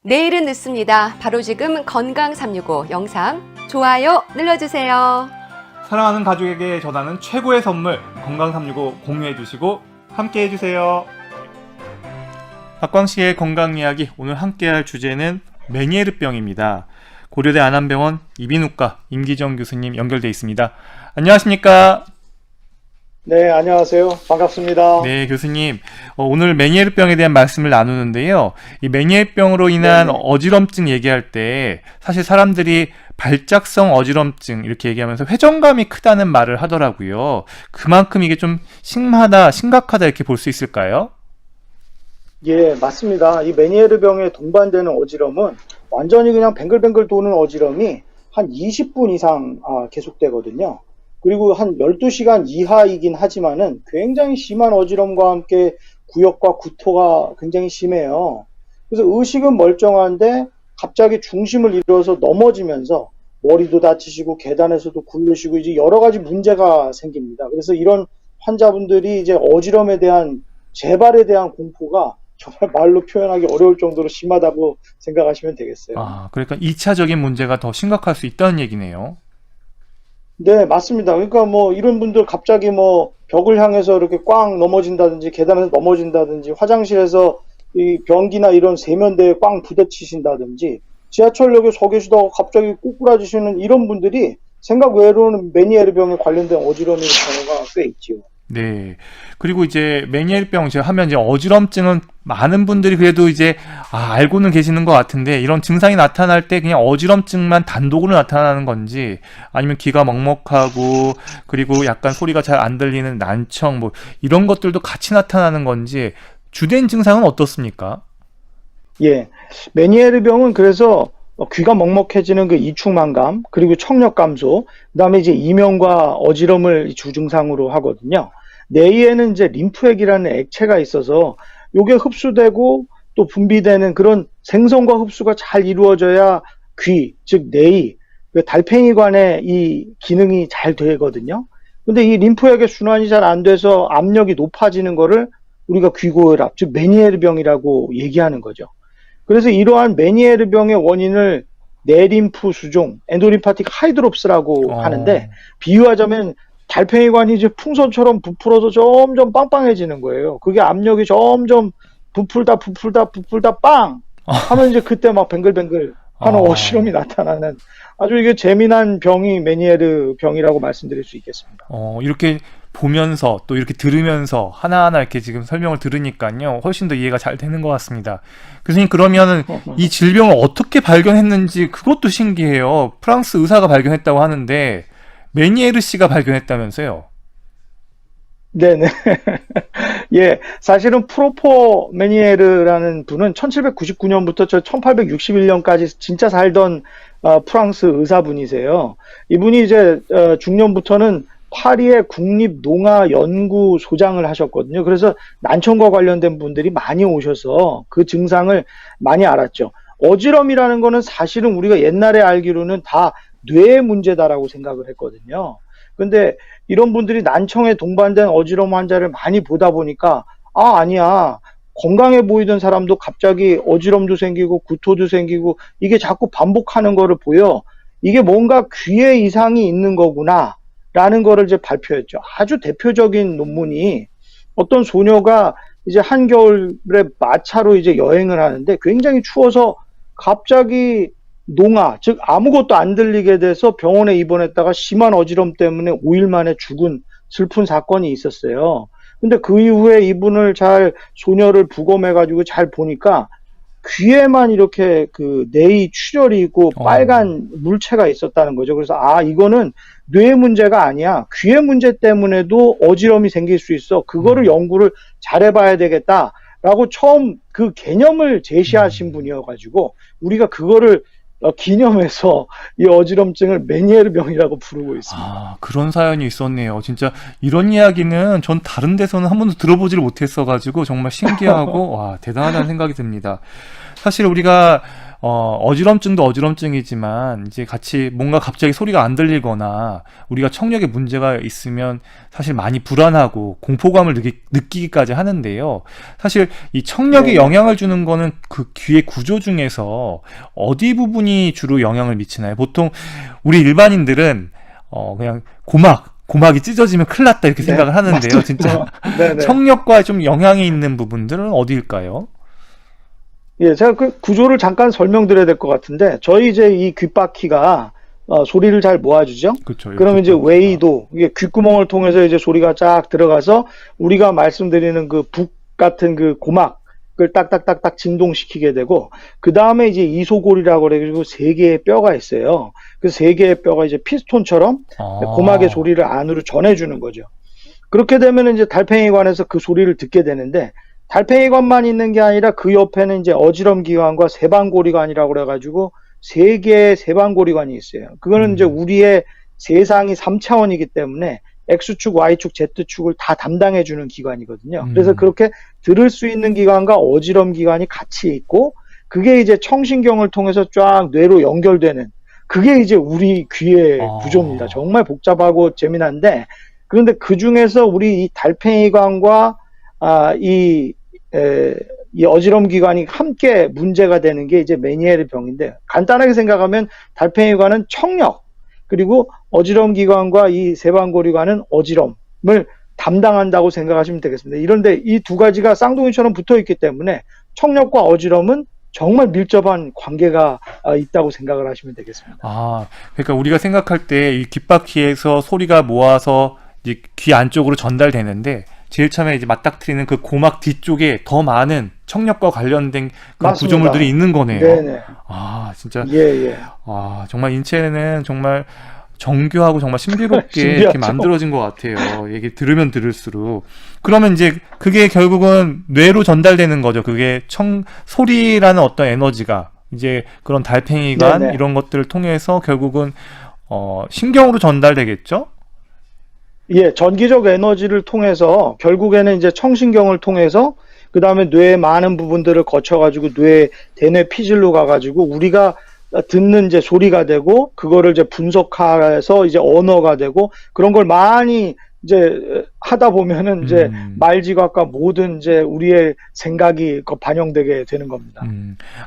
내일은 늦습니다. 바로 지금 건강 365 영상 좋아요 눌러주세요. 사랑하는 가족에게 전하는 최고의 선물 건강 365 공유해 주시고 함께 해주세요. 박광식의 건강 이야기, 오늘 함께할 주제는 메니에르병입니다. 고려대 안암병원 이비인후과 임기정 교수님 연결돼 있습니다. 안녕하십니까? 네, 안녕하세요. 반갑습니다. 네, 교수님. 오늘 메니에르병에 대한 말씀을 나누는데요. 이 메니에르병으로 인한 네네. 어지럼증 얘기할 때 사실 사람들이 발작성 어지럼증 이렇게 얘기하면서 회전감이 크다는 말을 하더라고요. 그만큼 이게 좀 심각하다 이렇게 볼 수 있을까요? 예, 맞습니다. 이 메니에르병에 동반되는 어지럼은 완전히 그냥 뱅글뱅글 도는 어지럼이 한 20분 이상 계속되거든요. 그리고 한 12시간 이하이긴 하지만은 굉장히 심한 어지럼과 함께 구역과 구토가 굉장히 심해요. 그래서 의식은 멀쩡한데 갑자기 중심을 잃어서 넘어지면서 머리도 다치시고 계단에서도 굴르시고 이제 여러 가지 문제가 생깁니다. 그래서 이런 환자분들이 이제 어지럼에 대한 재발에 대한 공포가 정말 말로 표현하기 어려울 정도로 심하다고 생각하시면 되겠어요. 그러니까 2차적인 문제가 더 심각할 수 있다는 얘기네요. 네, 맞습니다. 그러니까 뭐 이런 분들 갑자기 뭐 벽을 향해서 이렇게 꽝 넘어진다든지 계단에서 넘어진다든지 화장실에서 이 변기나 이런 세면대에 꽝 부딪히신다든지 지하철역에 서 계시다가 갑자기 꼬꾸라지시는 이런 분들이 생각 외로는 메니에르병에 관련된 어지러움의 경우가 꽤 있지요. 네. 그리고 이제 메니에르병 제가 하면 이제 어지럼증은 많은 분들이 그래도 이제 알고는 계시는 것 같은데, 이런 증상이 나타날 때 그냥 어지럼증만 단독으로 나타나는 건지, 아니면 귀가 먹먹하고 그리고 약간 소리가 잘 안 들리는 난청 뭐 이런 것들도 같이 나타나는 건지, 주된 증상은 어떻습니까? 예, 메니에르병은 그래서 귀가 먹먹해지는 그 이충만감, 그리고 청력 감소, 그다음에 이제 이명과 어지럼을 주증상으로 하거든요. 뇌에는 이제 림프액이라는 액체가 있어서 요게 흡수되고 또 분비되는 그런 생성과 흡수가 잘 이루어져야 귀, 즉 뇌의 그 달팽이관의 이 기능이 잘 되거든요. 근데 이 림프액의 순환이 잘 안 돼서 압력이 높아지는 거를 우리가 귀고혈압, 즉 메니에르병이라고 얘기하는 거죠. 그래서 이러한 메니에르병의 원인을 내림프 수종, 엔도림파틱 하이드롭스라고 하는데, 비유하자면 달팽이관이 이제 풍선처럼 부풀어서 점점 빵빵해지는 거예요. 그게 압력이 점점 부풀다 빵 하면 이제 그때 막 뱅글뱅글 하는 어지럼이 나타나는 아주 이게 재미난 병이 메니에르병이라고 말씀드릴 수 있겠습니다. 이렇게 보면서 또 이렇게 들으면서 하나하나 이렇게 지금 설명을 들으니까요, 훨씬 더 이해가 잘 되는 것 같습니다. 교수님, 그러면은 이 질병을 어떻게 발견했는지 그것도 신기해요. 프랑스 의사가 발견했다고 하는데 메니에르 씨가 발견했다면서요? 네네. 예, 사실은 프로포 메니에르라는 분은 1799년부터 1861년까지 진짜 살던 프랑스 의사분이세요. 이분이 이제 중년부터는 파리의 국립농아연구소장을 하셨거든요. 그래서 난청과 관련된 분들이 많이 오셔서 그 증상을 많이 알았죠. 어지럼이라는 거는 사실은 우리가 옛날에 알기로는 다 뇌의 문제다라고 생각을 했거든요. 근데 이런 분들이 난청에 동반된 어지럼 환자를 많이 보다 보니까 아니야. 건강해 보이던 사람도 갑자기 어지럼도 생기고 구토도 생기고 이게 자꾸 반복하는 거를 보여. 이게 뭔가 귀에 이상이 있는 거구나 라는 거를 이제 발표했죠. 아주 대표적인 논문이 어떤 소녀가 이제 한겨울에 마차로 이제 여행을 하는데 굉장히 추워서 갑자기 농아, 즉 아무것도 안 들리게 돼서 병원에 입원했다가 심한 어지럼 때문에 5일 만에 죽은 슬픈 사건이 있었어요. 근데 그 이후에 이분을 소녀를 부검해가지고 잘 보니까 귀에만 이렇게 그 뇌의 출혈이 있고 빨간 물체가 있었다는 거죠. 그래서 이거는 뇌 문제가 아니야. 귀의 문제 때문에도 어지럼이 생길 수 있어. 그거를 연구를 잘해봐야 되겠다라고 처음 그 개념을 제시하신 분이어가지고 우리가 그거를 기념해서 이 어지럼증을 메니에르병이라고 부르고 있습니다. 그런 사연이 있었네요. 진짜 이런 이야기는 전 다른 데서는 한 번도 들어보지를 못했어가지고 정말 신기하고 와, 대단하다는 생각이 듭니다. 사실 우리가 어지럼증도 어지럼증이지만 이제 같이 뭔가 갑자기 소리가 안 들리거나 우리가 청력에 문제가 있으면 사실 많이 불안하고 공포감을 느끼기까지 하는데요. 사실 이 청력에 네. 영향을 주는 거는 그 귀의 구조 중에서 어디 부분이 주로 영향을 미치나요? 보통 우리 일반인들은 그냥 고막이 찢어지면 큰일 났다 이렇게 네, 생각을 하는데요. 맞습니다. 진짜 네네. 청력과 좀 영향이 있는 부분들은 어디일까요? 예, 제가 그 구조를 잠깐 설명드려야 될 것 같은데, 저희 이제 이 귓바퀴가 소리를 잘 모아주죠? 그렇죠. 그러면 이제 귓바퀴가. 웨이도, 이게 귓구멍을 통해서 이제 소리가 쫙 들어가서 우리가 말씀드리는 그 북 같은 그 고막을 딱딱딱딱 진동시키게 되고, 그 다음에 이제 이소골이라고 그래가지고 세 개의 뼈가 있어요. 그 세 개의 뼈가 이제 피스톤처럼 고막의 소리를 안으로 전해주는 거죠. 그렇게 되면 이제 달팽이관에서 그 소리를 듣게 되는데, 달팽이관만 있는 게 아니라 그 옆에는 이제 어지럼기관과 세방고리관이라고 그래가지고 세 개의 세방고리관이 있어요. 그거는 이제 우리의 세상이 3차원이기 때문에 X축, Y축, Z축을 다 담당해주는 기관이거든요. 그래서 그렇게 들을 수 있는 기관과 어지럼기관이 같이 있고, 그게 이제 청신경을 통해서 쫙 뇌로 연결되는, 그게 이제 우리 귀의 구조입니다. 정말 복잡하고 재미난데, 그런데 그 중에서 우리 이 달팽이관과 이 어지럼기관이 함께 문제가 되는 게 이제 메니에르 병인데, 간단하게 생각하면 달팽이관은 청력, 그리고 어지럼기관과 이 세방고리관은 어지럼을 담당한다고 생각하시면 되겠습니다. 이런데 이 두 가지가 쌍둥이처럼 붙어 있기 때문에 청력과 어지럼은 정말 밀접한 관계가 있다고 생각을 하시면 되겠습니다. 그러니까 우리가 생각할 때 이 귓바퀴에서 소리가 모아서 이제 귀 안쪽으로 전달되는데, 제일 처음에 이제 맞닥뜨리는 그 고막 뒤쪽에 더 많은 청력과 관련된 그런 맞습니다. 구조물들이 있는 거네요. 네네. 진짜. 예. 정말 인체는 정말 정교하고 정말 신비롭게 신기하죠. 이렇게 만들어진 것 같아요. 얘기 들으면 들을수록. 그러면 이제 그게 결국은 뇌로 전달되는 거죠. 그게 소리라는 어떤 에너지가 이제 그런 달팽이관 네네. 이런 것들을 통해서 결국은 신경으로 전달되겠죠? 예, 전기적 에너지를 통해서 결국에는 이제 청신경을 통해서 그 다음에 뇌의 많은 부분들을 거쳐가지고 대뇌 피질로 가가지고 우리가 듣는 이제 소리가 되고, 그거를 이제 분석해서 이제 언어가 되고, 그런 걸 많이 이제 하다 보면은 이제 말지각과 모든 이제 우리의 생각이 반영되게 되는 겁니다.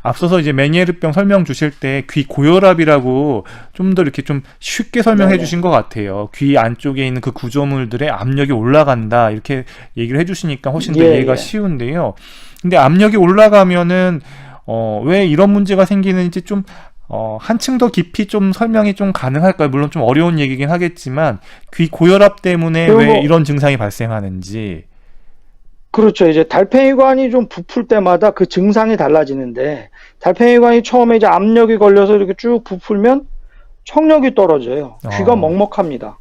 앞서서 이제 메니에르병 설명 주실 때 귀 고혈압이라고 좀 더 이렇게 좀 쉽게 설명해 네네. 주신 것 같아요. 귀 안쪽에 있는 그 구조물들의 압력이 올라간다 이렇게 얘기를 해주시니까 훨씬 더 예, 이해가 예. 쉬운데요. 근데 압력이 올라가면은 왜 이런 문제가 생기는지 좀 한층 더 깊이 좀 설명이 좀 가능할까요? 물론 좀 어려운 얘기긴 하겠지만, 귀 고혈압 때문에 왜 그리고 이런 증상이 발생하는지. 그렇죠. 이제 달팽이관이 좀 부풀 때마다 그 증상이 달라지는데, 달팽이관이 처음에 이제 압력이 걸려서 이렇게 쭉 부풀면 청력이 떨어져요. 귀가 먹먹합니다.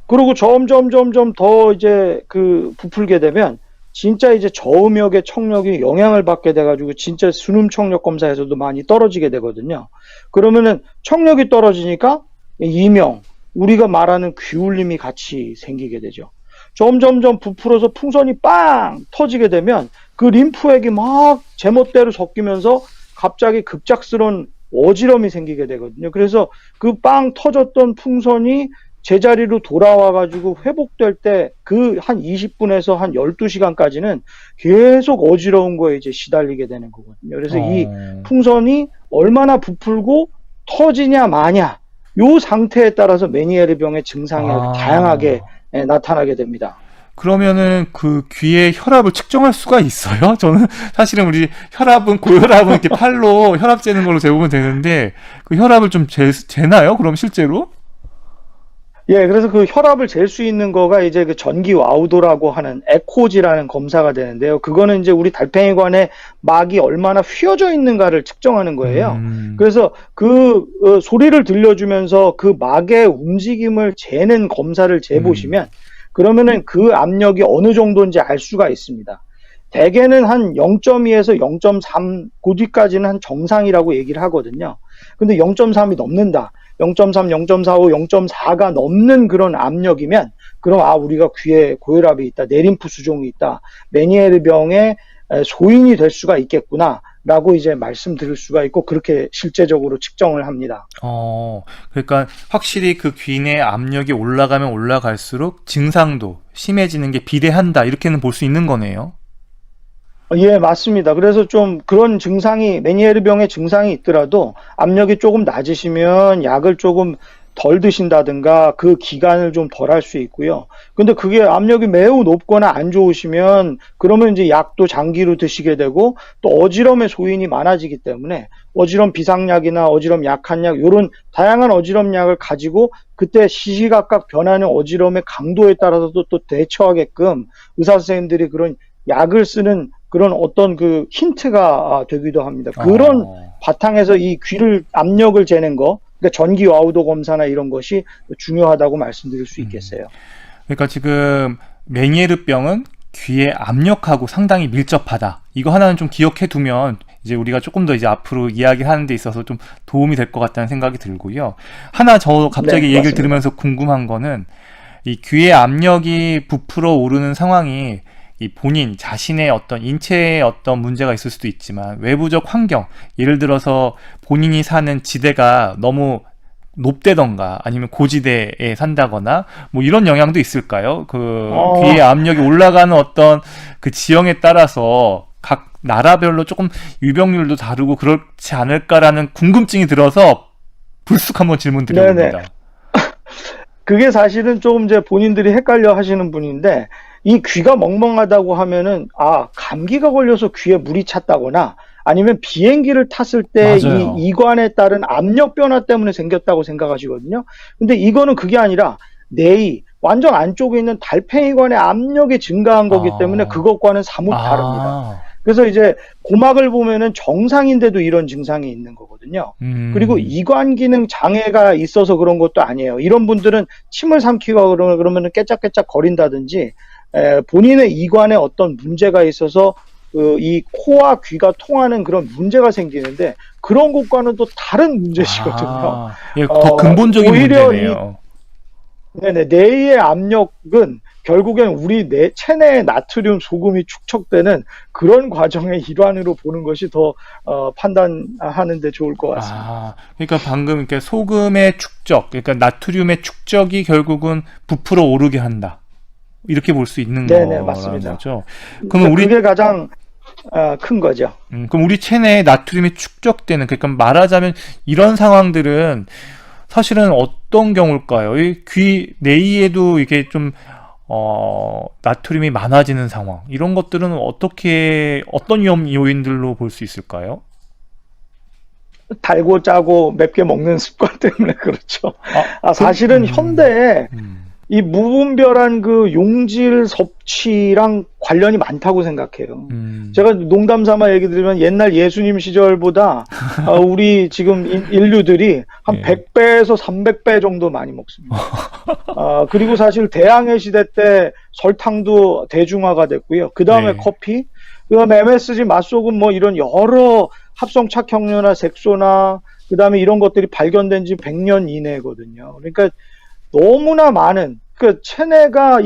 그리고 점점 더 이제 그 부풀게 되면 진짜 이제 저음역의 청력이 영향을 받게 돼가지고 진짜 순음 청력 검사에서도 많이 떨어지게 되거든요. 그러면은 청력이 떨어지니까 이명, 우리가 말하는 귀울림이 같이 생기게 되죠. 점점 부풀어서 풍선이 빵 터지게 되면 그 림프액이 막 제멋대로 섞이면서 갑자기 급작스러운 어지럼이 생기게 되거든요. 그래서 그 빵 터졌던 풍선이 제자리로 돌아와가지고 회복될 때 그 한 20분에서 한 12시간까지는 계속 어지러운 거에 이제 시달리게 되는 거거든요. 그래서 이 풍선이 얼마나 부풀고 터지냐 마냐, 요 상태에 따라서 메니에르 병의 증상이 다양하게 나타나게 됩니다. 그러면은 그 귀의 혈압을 측정할 수가 있어요? 저는 사실은 우리 고혈압은 이렇게 팔로 혈압 재는 걸로 재보면 되는데, 그 혈압을 좀 재나요? 그럼 실제로? 예, 그래서 그 혈압을 잴 수 있는 거가 이제 그 전기 와우도라고 하는 에코지라는 검사가 되는데요. 그거는 이제 우리 달팽이관의 막이 얼마나 휘어져 있는가를 측정하는 거예요. 그래서 그 소리를 들려주면서 그 막의 움직임을 재는 검사를 재보시면, 그러면은 그 압력이 어느 정도인지 알 수가 있습니다. 대개는 한 0.2에서 0.3, 그 뒤까지는 한 정상이라고 얘기를 하거든요. 근데 0.3이 넘는다. 0.3, 0.45, 0.4가 넘는 그런 압력이면, 그럼 우리가 귀에 고혈압이 있다, 내림프 수종이 있다, 메니에르 병의 소인이 될 수가 있겠구나, 라고 이제 말씀드릴 수가 있고 그렇게 실제적으로 측정을 합니다. 그러니까 확실히 그 귀 내 압력이 올라가면 올라갈수록 증상도 심해지는 게 비례한다. 이렇게는 볼 수 있는 거네요. 예, 맞습니다. 그래서 좀 그런 증상이, 메니에르병의 증상이 있더라도 압력이 조금 낮으시면 약을 조금 덜 드신다든가 그 기간을 좀 덜 할 수 있고요. 근데 그게 압력이 매우 높거나 안 좋으시면 그러면 이제 약도 장기로 드시게 되고 또 어지럼의 소인이 많아지기 때문에 어지럼 비상약이나 어지럼 약한 약 이런 다양한 어지럼 약을 가지고 그때 시시각각 변하는 어지럼의 강도에 따라서도 또 대처하게끔 의사 선생님들이 그런 약을 쓰는 그런 어떤 그 힌트가 되기도 합니다. 그런 바탕에서 이 귀를 압력을 재는 거, 그러니까 전기 와우도 검사나 이런 것이 중요하다고 말씀드릴 수 있겠어요. 그러니까 지금 메니에르병은 귀의 압력하고 상당히 밀접하다. 이거 하나는 좀 기억해 두면 이제 우리가 조금 더 이제 앞으로 이야기하는 데 있어서 좀 도움이 될 것 같다는 생각이 들고요. 하나 저 갑자기 얘기를 맞습니다. 들으면서 궁금한 거는 이 귀의 압력이 부풀어 오르는 상황이 이 본인 자신의 어떤 인체에 어떤 문제가 있을 수도 있지만 외부적 환경, 예를 들어서 본인이 사는 지대가 너무 높대던가 아니면 고지대에 산다거나 뭐 이런 영향도 있을까요? 귀의 압력이 올라가는 어떤 그 지형에 따라서 각 나라별로 조금 유병률도 다르고 그렇지 않을까라는 궁금증이 들어서 불쑥 한번 질문 드려봅니다. 그게 사실은 조금 이제 본인들이 헷갈려 하시는 분인데 이 귀가 멍멍하다고 하면은 감기가 걸려서 귀에 물이 찼다거나 아니면 비행기를 탔을 때 맞아요. 이 이관에 따른 압력 변화 때문에 생겼다고 생각하시거든요. 근데 이거는 그게 아니라 내이 완전 안쪽에 있는 달팽이관의 압력이 증가한 거기 때문에 그것과는 사뭇 다릅니다. 그래서 이제 고막을 보면은 정상인데도 이런 증상이 있는 거거든요. 그리고 이관 기능 장애가 있어서 그런 것도 아니에요. 이런 분들은 침을 삼키고 그러면은 깨짝깨짝 거린다든지 본인의 이관에 어떤 문제가 있어서 이 코와 귀가 통하는 그런 문제가 생기는데 그런 것과는 또 다른 문제시거든요. 예, 더 근본적인 오히려 문제네요. 뇌의 압력은 결국엔 우리 체내의 나트륨 소금이 축적되는 그런 과정의 일환으로 보는 것이 더 판단하는 데 좋을 것 같습니다. 그러니까 방금 이렇게 소금의 축적, 그러니까 나트륨의 축적이 결국은 부풀어 오르게 한다. 이렇게 볼 수 있는 거라는 맞습니다. 거죠. 그럼 그게 가장 큰 거죠. 그럼 우리 체내에 나트륨이 축적되는, 그러니까 말하자면 이런 상황들은 사실은 어떤 경우일까요? 이 귀 내이에도 이게 좀 나트륨이 많아지는 상황, 이런 것들은 어떤 위험 요인들로 볼 수 있을까요? 달고 짜고 맵게 먹는 습관 때문에 그렇죠. 사실은 현대에 이 무분별한 그 용질 섭취랑 관련이 많다고 생각해요. 제가 농담 삼아 얘기 드리면 옛날 예수님 시절보다 우리 지금 인류들이 한 100배에서 300배 정도 많이 먹습니다. 그리고 사실 대항해 시대 때 설탕도 대중화가 됐고요. 그 다음에 커피, 그 다음에 MSG, 맛소금 뭐 이런 여러 합성착향료나 색소나 그 다음에 이런 것들이 발견된 지 100년 이내거든요. 그러니까 너무나 많은 체내가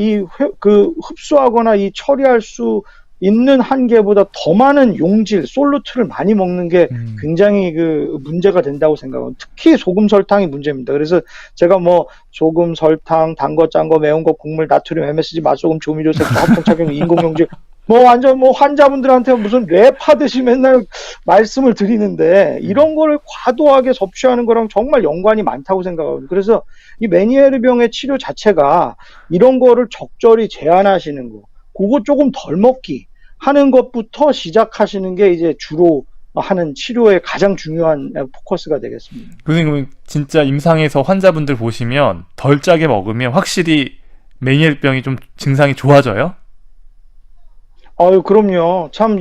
흡수하거나 이 처리할 수 있는 한계보다 더 많은 용질, 솔루트를 많이 먹는 게 굉장히 문제가 된다고 생각합니다. 특히 소금, 설탕이 문제입니다. 그래서 제가 뭐 소금, 설탕, 단 거, 짠 거, 매운 거, 국물, 나트륨, MSG, 맛소금, 조미료, 색소, 합성착용, 인공용질 완전 환자분들한테 무슨 랩하듯이 맨날 말씀을 드리는데 이런 거를 과도하게 섭취하는 거랑 정말 연관이 많다고 생각합니다. 그래서 이 메니에르병의 치료 자체가 이런 거를 적절히 제한하시는 거, 그거 조금 덜 먹기 하는 것부터 시작하시는 게 이제 주로 하는 치료의 가장 중요한 포커스가 되겠습니다. 선생님, 진짜 임상에서 환자분들 보시면 덜 짜게 먹으면 확실히 메니에르병이 좀 증상이 좋아져요? 그럼요. 참,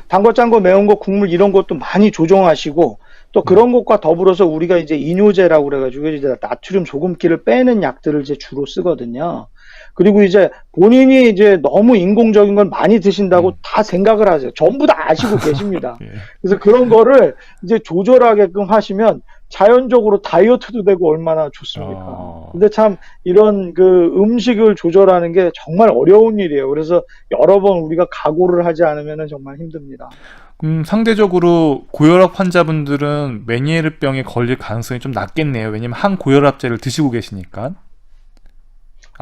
단 거, 짠 거, 매운 거, 국물 이런 것도 많이 조정하시고, 또 그런 것과 더불어서 우리가 이제 이뇨제라고 그래가지고, 이제 나트륨 소금기를 빼는 약들을 이제 주로 쓰거든요. 그리고 이제 본인이 이제 너무 인공적인 걸 많이 드신다고 다 생각을 하세요. 전부 다 아시고 계십니다. 그래서 그런 거를 이제 조절하게끔 하시면 자연적으로 다이어트도 되고 얼마나 좋습니까? 근데 참 이런 음식을 조절하는 게 정말 어려운 일이에요. 그래서 여러 번 우리가 각오를 하지 않으면 정말 힘듭니다. 상대적으로 고혈압 환자분들은 메니에르병에 걸릴 가능성이 좀 낮겠네요. 왜냐면 항고혈압제를 드시고 계시니까.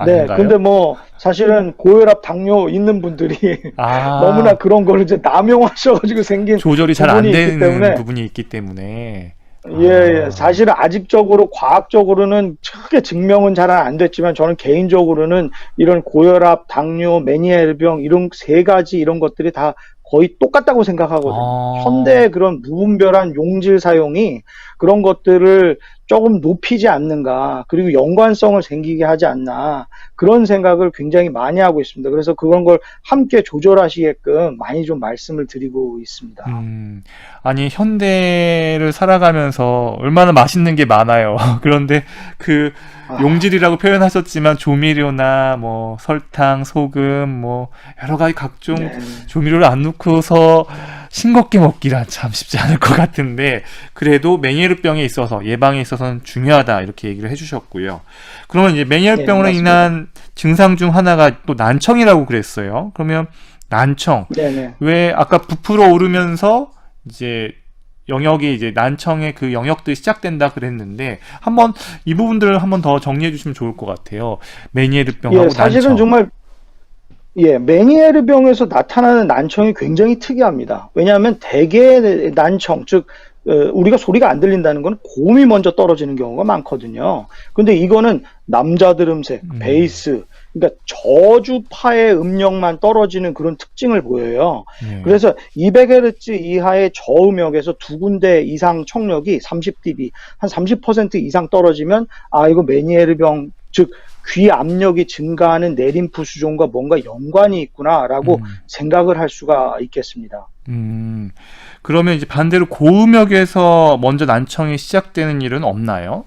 네, 아닌가요? 근데 뭐 사실은 고혈압, 당뇨 있는 분들이 아, 너무나 그런 거를 이제 남용하셔가지고 생긴 조절이 잘 안 부분이 있기 되는 때문에 부분이 있기 때문에. 예, 사실은 아직적으로 과학적으로는 크게 증명은 잘 안 됐지만 저는 개인적으로는 이런 고혈압, 당뇨, 메니에르병 이런 세 가지 이런 것들이 다 거의 똑같다고 생각하거든요. 아, 현대의 그런 무분별한 용질 사용이 그런 것들을 조금 높이지 않는가, 그리고 연관성을 생기게 하지 않나, 그런 생각을 굉장히 많이 하고 있습니다. 그래서 그런 걸 함께 조절하시게끔 많이 좀 말씀을 드리고 있습니다. 아니, 현대를 살아가면서 얼마나 맛있는 게 많아요. 그런데 그 아, 용질이라고 표현하셨지만 조미료나 뭐 설탕, 소금, 뭐 여러 가지 각종 네. 조미료를 안 넣고서 싱겁게 먹기란 참 쉽지 않을 것 같은데 그래도 메니에르병에 있어서 예방에 있어서는 중요하다 이렇게 얘기를 해주셨고요. 그러면 이제 네, 메니에르병으로 맞습니다. 인한 증상 중 하나가 또 난청이라고 그랬어요. 그러면 난청 네네. 왜 아까 부풀어 오르면서 이제 영역이 이제 난청의 그 영역들이 시작된다 그랬는데 한번 이 부분들을 한번 더 정리해 주시면 좋을 것 같아요. 메니에르병하고 예, 사실은 난청. 정말 예, 메니에르병에서 나타나는 난청이 굉장히 특이합니다. 왜냐하면 대개의 난청, 즉 우리가 소리가 안 들린다는 건 고음이 먼저 떨어지는 경우가 많거든요. 근데 이거는 남자들 음색, 베이스, 그러니까 저주파의 음역만 떨어지는 그런 특징을 보여요. 네. 그래서 200Hz 이하의 저음역에서 두 군데 이상 청력이 30dB, 한 30% 이상 떨어지면 아, 이거 메니에르병, 즉 귀 압력이 증가하는 내림프 수종과 뭔가 연관이 있구나라고 생각을 할 수가 있겠습니다. 그러면 이제 반대로 고음역에서 먼저 난청이 시작되는 일은 없나요?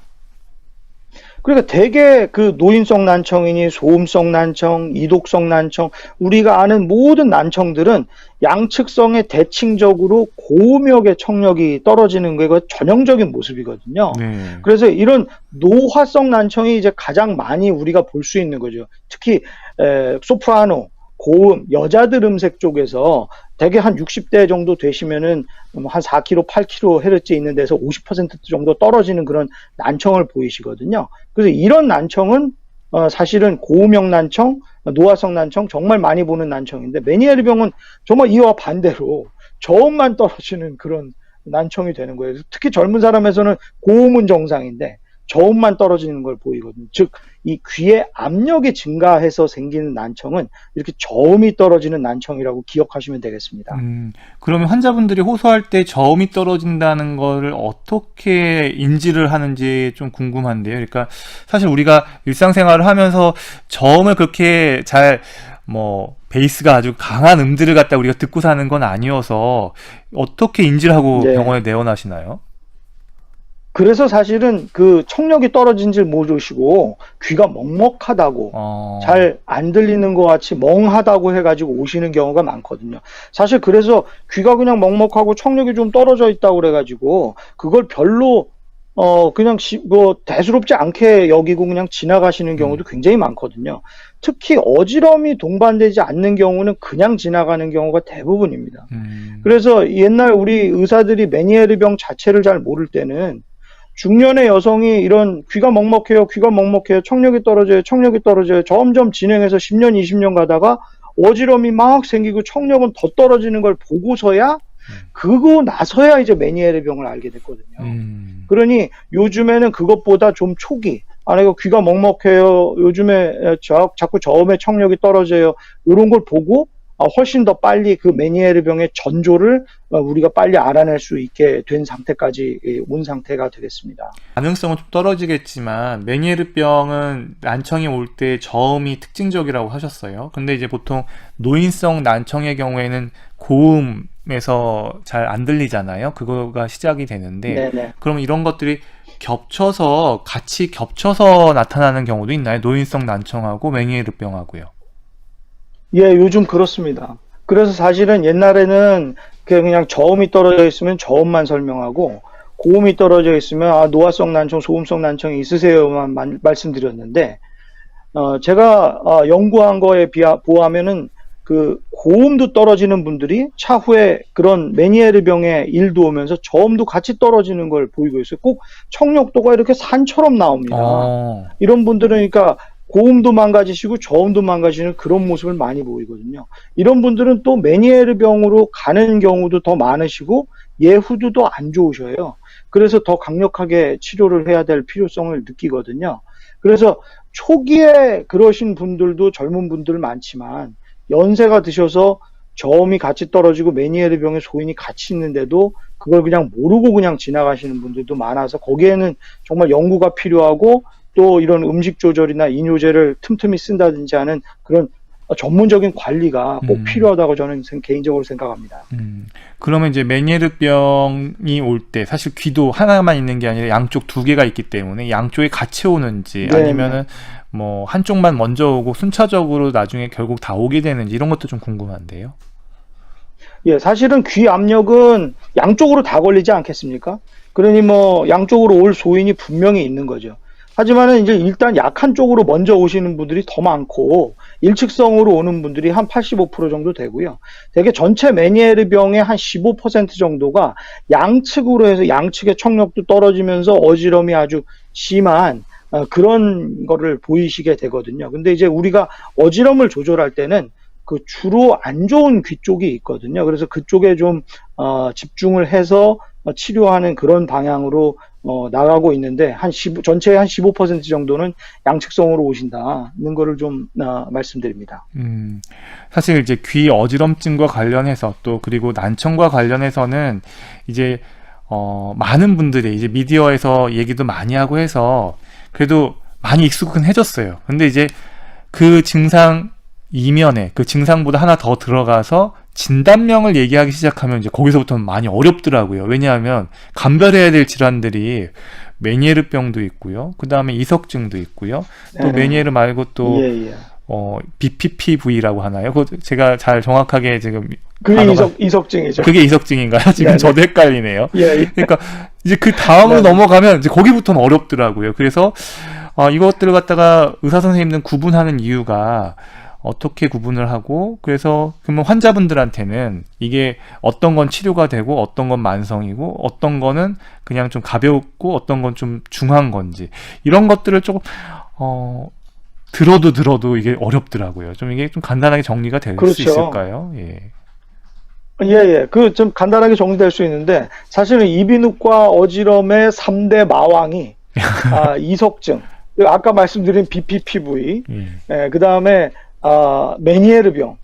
그러니까 대개 그 노인성 난청이니 소음성 난청, 이독성 난청, 우리가 아는 모든 난청들은 양측성의 대칭적으로 고음역의 청력이 떨어지는 게 전형적인 모습이거든요. 네. 그래서 이런 노화성 난청이 이제 가장 많이 우리가 볼 수 있는 거죠. 특히 소프라노, 고음, 여자들 음색 쪽에서 대개 한 60대 정도 되시면은 한 4kg, 8kHz 있는 데서 50% 정도 떨어지는 그런 난청을 보이시거든요. 그래서 이런 난청은 사실은 고음역 난청, 노화성 난청 정말 많이 보는 난청인데 메니에르병은 정말 이와 반대로 저음만 떨어지는 그런 난청이 되는 거예요. 특히 젊은 사람에서는 고음은 정상인데 저음만 떨어지는 걸 보이거든요. 즉, 이 귀의 압력이 증가해서 생기는 난청은 이렇게 저음이 떨어지는 난청이라고 기억하시면 되겠습니다. 그러면 환자분들이 호소할 때 저음이 떨어진다는 거를 어떻게 인지를 하는지 좀 궁금한데요. 그러니까 사실 우리가 일상생활을 하면서 저음을 그렇게 잘 뭐 베이스가 아주 강한 음들을 갖다 우리가 듣고 사는 건 아니어서 어떻게 인지를 하고 네. 병원에 내원하시나요? 그래서 사실은 그 청력이 떨어진 줄 모르시고 귀가 먹먹하다고 잘 안 들리는 것 같이 멍하다고 해가지고 오시는 경우가 많거든요. 사실 그래서 귀가 그냥 먹먹하고 청력이 좀 떨어져 있다고 그래가지고 그걸 별로 그냥 뭐 대수롭지 않게 여기고 그냥 지나가시는 경우도 굉장히 많거든요. 특히 어지럼이 동반되지 않는 경우는 그냥 지나가는 경우가 대부분입니다. 그래서 옛날 우리 의사들이 메니에르병 자체를 잘 모를 때는 중년의 여성이 이런 귀가 먹먹해요, 청력이 떨어져요, 점점 진행해서 10년, 20년 가다가 어지럼이 막 생기고 청력은 더 떨어지는 걸 보고서야 그거 나서야 이제 메니에르병을 알게 됐거든요. 그러니 요즘에는 그것보다 좀 초기, 내가 귀가 먹먹해요, 요즘에 자꾸 저음의 청력이 떨어져요, 이런 걸 보고 훨씬 더 빨리 그 메니에르병의 전조를 우리가 빨리 알아낼 수 있게 된 상태까지 온 상태가 되겠습니다. 가능성은 좀 떨어지겠지만 메니에르병은 난청이 올 때 저음이 특징적이라고 하셨어요. 근데 이제 보통 노인성 난청의 경우에는 고음에서 잘 안 들리잖아요. 그거가 시작이 되는데 네네. 그럼 이런 것들이 같이 겹쳐서 나타나는 경우도 있나요? 노인성 난청하고 메니에르병하고요. 예, 요즘 그렇습니다. 그래서 사실은 옛날에는 그냥 저음이 떨어져 있으면 저음만 설명하고 고음이 떨어져 있으면 노화성 난청, 소음성 난청이 있으세요만 말씀드렸는데 제가 연구한 거에 보하면은 그 고음도 떨어지는 분들이 차후에 그런 메니에르 병에 일도 오면서 저음도 같이 떨어지는 걸 보이고 있어요. 꼭 청력도가 이렇게 산처럼 나옵니다. 이런 분들은 그러니까 고음도 망가지시고 저음도 망가지는 그런 모습을 많이 보이거든요. 이런 분들은 또 메니에르 병으로 가는 경우도 더 많으시고 예후도 더 안 좋으셔요. 그래서 더 강력하게 치료를 해야 될 필요성을 느끼거든요. 그래서 초기에 그러신 분들도 젊은 분들 많지만 연세가 드셔서 저음이 같이 떨어지고 메니에르 병의 소인이 같이 있는데도 그걸 그냥 모르고 그냥 지나가시는 분들도 많아서 거기에는 정말 연구가 필요하고 또 이런 음식 조절이나 이뇨제를 틈틈이 쓴다든지 하는 그런 전문적인 관리가 꼭 필요하다고 저는 개인적으로 생각합니다. 그러면 이제 메니에르병이 올 때 사실 귀도 하나만 있는 게 아니라 양쪽 두 개가 있기 때문에 양쪽이 같이 오는지 네네. 아니면은 뭐 한쪽만 먼저 오고 순차적으로 나중에 결국 다 오게 되는지 이런 것도 좀 궁금한데요. 예, 사실은 귀 압력은 양쪽으로 다 걸리지 않겠습니까? 그러니 뭐 양쪽으로 올 소인이 분명히 있는 거죠. 하지만은 이제 일단 약한 쪽으로 먼저 오시는 분들이 더 많고 일측성으로 오는 분들이 한 85% 정도 되고요. 대개 전체 메니에르 병의 한 15% 정도가 양측으로 해서 양측의 청력도 떨어지면서 어지럼이 아주 심한 그런 거를 보이시게 되거든요. 근데 이제 우리가 어지럼을 조절할 때는 그 주로 안 좋은 귀 쪽이 있거든요. 그래서 그쪽에 좀 집중을 해서 치료하는 그런 방향으로 나가고 있는데 전체의 한 15% 정도는 양측성으로 오신다는 거를 좀 말씀드립니다. 사실 이제 귀 어지럼증과 관련해서 또 그리고 난청과 관련해서는 이제 많은 분들이 이제 미디어에서 얘기도 많이 하고 해서 그래도 많이 익숙해졌어요. 근데 이제 그 증상 이면에 그 증상보다 하나 더 들어가서 진단명을 얘기하기 시작하면 이제 거기서부터는 많이 어렵더라고요. 왜냐하면 감별해야 될 질환들이 메니에르병도 있고요. 그 다음에 이석증도 있고요. 또 메니에르 말고 또 예. BPPV라고 하나요? 그거 제가 잘 정확하게 지금 그게 이석증이죠. 그게 이석증인가요? 지금 네네. 저도 헷갈리네요. 예. 그러니까 이제 그 다음으로 네네. 넘어가면 이제 거기부터는 어렵더라고요. 그래서 이것들을 갖다가 의사 선생님들은 구분하는 이유가 어떻게 구분을 하고 그래서 그러면 환자분들한테는 이게 어떤 건 치료가 되고 어떤 건 만성이고 어떤 거는 그냥 좀 가볍고 어떤 건 좀 중한 건지 이런 것들을 조금 들어도 이게 어렵더라고요. 좀 이게 좀 간단하게 정리가 될 수 그렇죠. 있을까요? 예. 예. 그 좀 간단하게 정리될 수 있는데 사실은 이비인후과 어지럼의 3대 마왕이 이석증, 아까 말씀드린 BPPV, 그 다음에 메니에르병.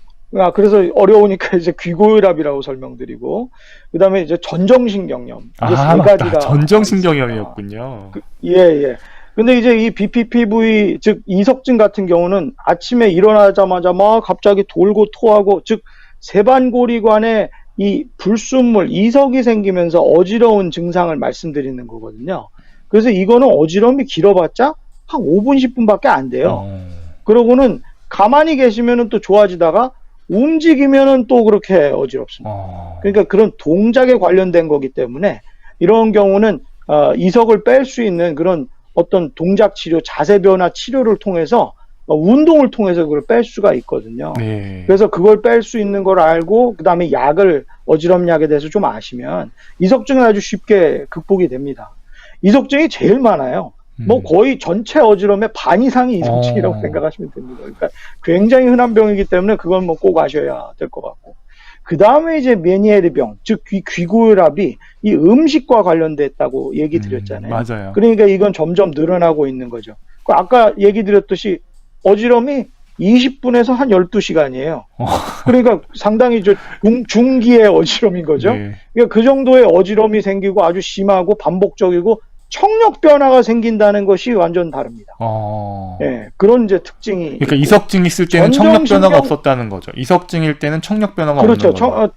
그래서 어려우니까 이제 귀고혈압이라고 설명드리고, 그 다음에 이제 전정신경염. 이게 세 맞다. 가지가. 전정신경염이었군요. 예. 근데 이제 이 BPPV, 즉, 이석증 같은 경우는 아침에 일어나자마자 막 갑자기 돌고 토하고, 즉, 세반고리관에 이 불순물, 이석이 생기면서 어지러운 증상을 말씀드리는 거거든요. 그래서 이거는 어지럼이 길어봤자 한 5분, 10분밖에 안 돼요. 그러고는 가만히 계시면은 또 좋아지다가 움직이면은 또 그렇게 어지럽습니다. 그러니까 그런 동작에 관련된 거기 때문에 이런 경우는 이석을 뺄 수 있는 그런 어떤 동작 치료, 자세 변화 치료를 통해서 운동을 통해서 그걸 뺄 수가 있거든요. 네. 그래서 그걸 뺄 수 있는 걸 알고 그 다음에 어지럼 약에 대해서 좀 아시면 이석증은 아주 쉽게 극복이 됩니다. 이석증이 제일 많아요. 뭐 거의 전체 어지럼의 반 이상이 이석증이라고 생각하시면 됩니다. 그러니까 굉장히 흔한 병이기 때문에 그건 뭐 꼭 아셔야 될 것 같고. 그 다음에 이제 메니에르병, 즉 귀고혈압이 이 음식과 관련됐다고 얘기 드렸잖아요. 맞아요. 그러니까 이건 점점 늘어나고 있는 거죠. 아까 얘기 드렸듯이 어지럼이 20분에서 한 12시간이에요. 그러니까 상당히 중기의 어지럼인 거죠. 네. 그러니까 그 정도의 어지럼이 생기고 아주 심하고 반복적이고 청력 변화가 생긴다는 것이 완전 다릅니다. 예, 그런 이제 특징이. 그러니까 이석증 있을 때는 청력 변화가 없었다는 거죠. 이석증일 때는 청력 변화가 그렇죠. 없는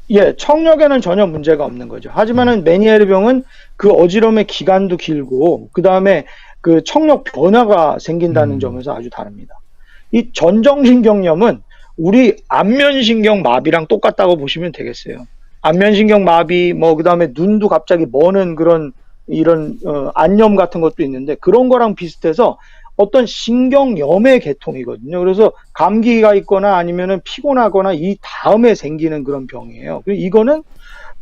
거죠. 청력에는 전혀 문제가 없는 거죠. 하지만은 메니에르병은 그 어지럼의 기간도 길고 그 다음에 그 청력 변화가 생긴다는 점에서 아주 다릅니다. 이 전정신경염은 우리 안면신경 마비랑 똑같다고 보시면 되겠어요. 안면신경 마비, 그 다음에 눈도 갑자기 머는 이런 안염 같은 것도 있는데 그런 거랑 비슷해서 어떤 신경염의 계통이거든요. 그래서 감기가 있거나 아니면은 피곤하거나 이 다음에 생기는 그런 병이에요. 그리고 이거는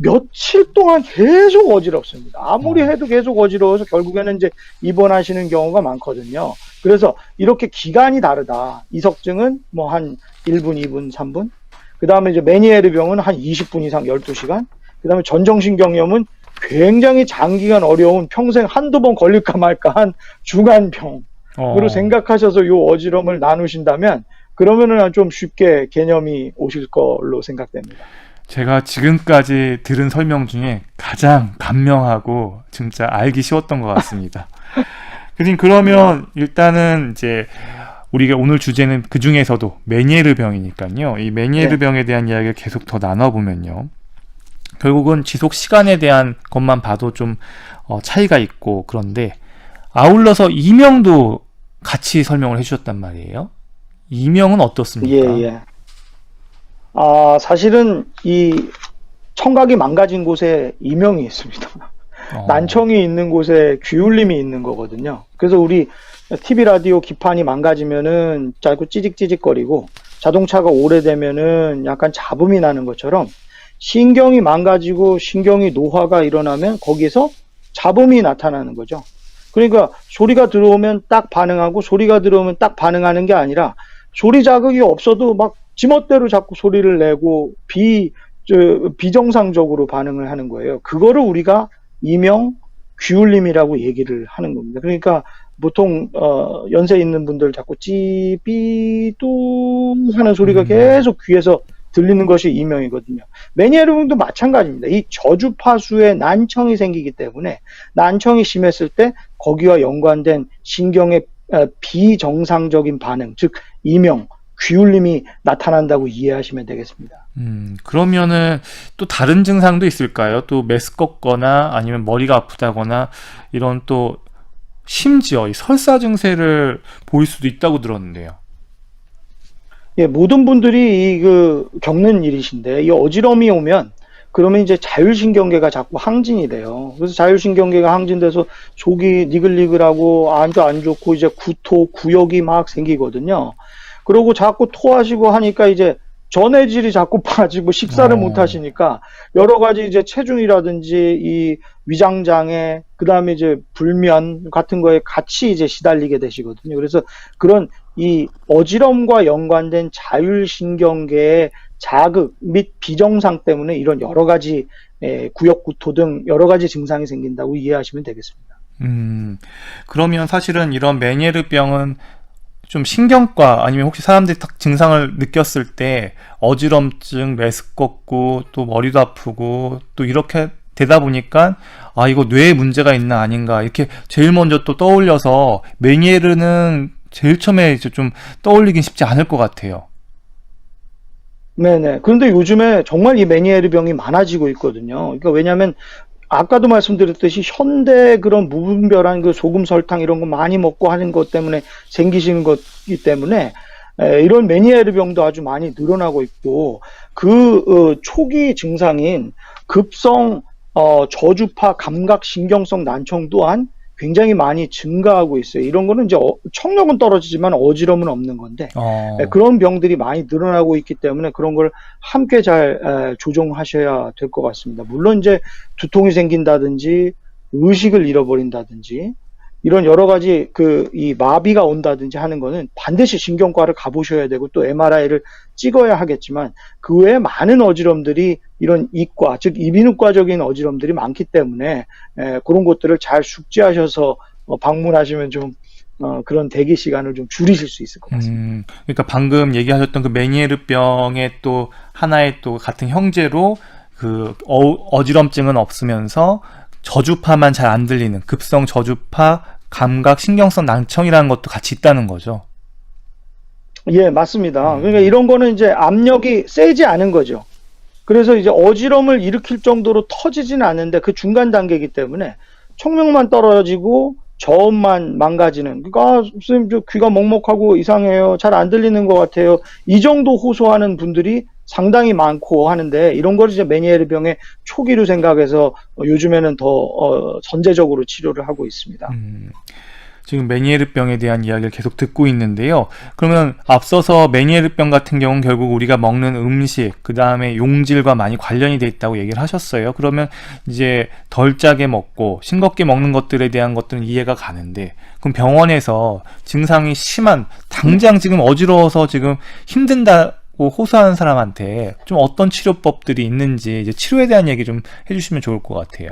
며칠 동안 계속 어지럽습니다. 아무리 해도 계속 어지러워서 결국에는 이제 입원하시는 경우가 많거든요. 그래서 이렇게 기간이 다르다. 이석증은 뭐 한 1분, 2분, 3분. 그 다음에 이제 메니에르 병은 한 20분 이상 12시간. 그 다음에 전정신경염은 굉장히 장기간 어려운 평생 한두 번 걸릴까 말까 한 중환병으로 생각하셔서 요 어지럼을 나누신다면 그러면은 좀 쉽게 개념이 오실 걸로 생각됩니다. 제가 지금까지 들은 설명 중에 가장 감명하고 진짜 알기 쉬웠던 것 같습니다. 교수님, 그러면 일단은 이제 우리가 오늘 주제는 그 중에서도 메니에르 병이니까요. 이 메니에르 병에 대한 이야기를 계속 더 나눠보면요. 결국은 지속 시간에 대한 것만 봐도 좀 차이가 있고, 그런데 아울러서 이명도 같이 설명을 해주셨단 말이에요. 이명은 어떻습니까? 예. 사실은 이 청각이 망가진 곳에 이명이 있습니다. 난청이 있는 곳에 귀울림이 있는 거거든요. 그래서 우리 TV 라디오 기판이 망가지면은 자꾸 찌직찌직거리고 자동차가 오래되면은 약간 잡음이 나는 것처럼 신경이 망가지고 신경이 노화가 일어나면 거기서 잡음이 나타나는 거죠. 그러니까 소리가 들어오면 딱 반응하고 소리가 들어오면 딱 반응하는 게 아니라 소리 자극이 없어도 막 지멋대로 자꾸 소리를 내고 비정상적으로 반응을 하는 거예요. 그거를 우리가 이명 귀울림이라고 얘기를 하는 겁니다. 그러니까 보통 연세 있는 분들 자꾸 찌삐ጡ 하는 소리가 계속 귀에서 들리는 것이 이명이거든요. 메니에르 병도 마찬가지입니다. 이 저주파수에 난청이 생기기 때문에 난청이 심했을 때 거기와 연관된 신경의 비정상적인 반응, 즉 이명, 귀울림이 나타난다고 이해하시면 되겠습니다. 그러면은 또 다른 증상도 있을까요? 또 메스껍거나 아니면 머리가 아프다거나 이런 또 심지어 이 설사 증세를 보일 수도 있다고 들었는데요. 예, 모든 분들이 겪는 일이신데 이 어지럼이 오면 그러면 이제 자율신경계가 자꾸 항진이 돼요. 그래서 자율신경계가 항진돼서 속이 니글니글하고 안도 안 좋고 이제 구토, 구역이 막 생기거든요. 그러고 자꾸 토하시고 하니까 이제 전해질이 자꾸 빠지고 식사를 못 하시니까 여러 가지 이제 체중이라든지 이 위장장애, 그 다음에 이제 불면 같은 거에 같이 이제 시달리게 되시거든요. 그래서 그런 이 어지럼과 연관된 자율신경계의 자극 및 비정상 때문에 이런 여러 가지 구역구토 등 여러 가지 증상이 생긴다고 이해하시면 되겠습니다. 그러면 사실은 이런 메니에르병은 좀 신경과 아니면 혹시 사람들이 딱 증상을 느꼈을 때 어지럼증, 메스껍고 또 머리도 아프고 또 이렇게 되다 보니까 이거 뇌에 문제가 있나 아닌가 이렇게 제일 먼저 또 떠올려서 메니에르는 제일 처음에 이제 좀 떠올리긴 쉽지 않을 것 같아요. 네네. 그런데 요즘에 정말 이 메니에르 병이 많아지고 있거든요. 그러니까 왜냐하면 아까도 말씀드렸듯이 현대 그런 무분별한 그 소금 설탕 이런 거 많이 먹고 하는 것 때문에 생기시는 것이기 때문에 이런 메니에르 병도 아주 많이 늘어나고 있고 초기 증상인 급성 저주파 감각신경성 난청 또한 굉장히 많이 증가하고 있어요. 이런 거는 이제 청력은 떨어지지만 어지럼은 없는 건데 그런 병들이 많이 늘어나고 있기 때문에 그런 걸 함께 잘 조정하셔야 될 것 같습니다. 물론 이제 두통이 생긴다든지 의식을 잃어버린다든지 이런 여러 가지 이 마비가 온다든지 하는 거는 반드시 신경과를 가보셔야 되고 또 MRI를 찍어야 하겠지만 그 외에 많은 어지럼들이 이런 이과, 즉 이비인후과적인 어지럼들이 많기 때문에 그런 것들을 잘 숙지하셔서 방문하시면 좀 그런 대기 시간을 좀 줄이실 수 있을 것 같습니다. 그러니까 방금 얘기하셨던 그 메니에르병의 또 하나의 또 같은 형제로 그 어지럼증은 없으면서 저주파만 잘 안 들리는 급성 저주파 감각 신경성 난청이라는 것도 같이 있다는 거죠. 예, 맞습니다. 그러니까 이런 거는 이제 압력이 세지 않은 거죠. 그래서 이제 어지럼을 일으킬 정도로 터지진 않는데 그 중간 단계이기 때문에 청력만 떨어지고 저음만 망가지는. 그러니까 선생님 저 귀가 먹먹하고 이상해요. 잘 안 들리는 것 같아요. 이 정도 호소하는 분들이 상당히 많고 하는데 이런 걸 이제 메니에르 병의 초기로 생각해서 요즘에는 더 선제적으로 치료를 하고 있습니다. 지금 메니에르병에 대한 이야기를 계속 듣고 있는데요. 그러면 앞서서 메니에르병 같은 경우는 결국 우리가 먹는 음식, 그 다음에 용질과 많이 관련이 돼 있다고 얘기를 하셨어요. 그러면 이제 덜 짜게 먹고 싱겁게 먹는 것들에 대한 것들은 이해가 가는데, 그럼 병원에서 증상이 심한, 당장 지금 어지러워서 지금 힘든다고 호소하는 사람한테 좀 어떤 치료법들이 있는지 이제 치료에 대한 얘기 좀 해주시면 좋을 것 같아요.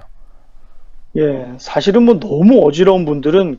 예, 사실은 뭐 너무 어지러운 분들은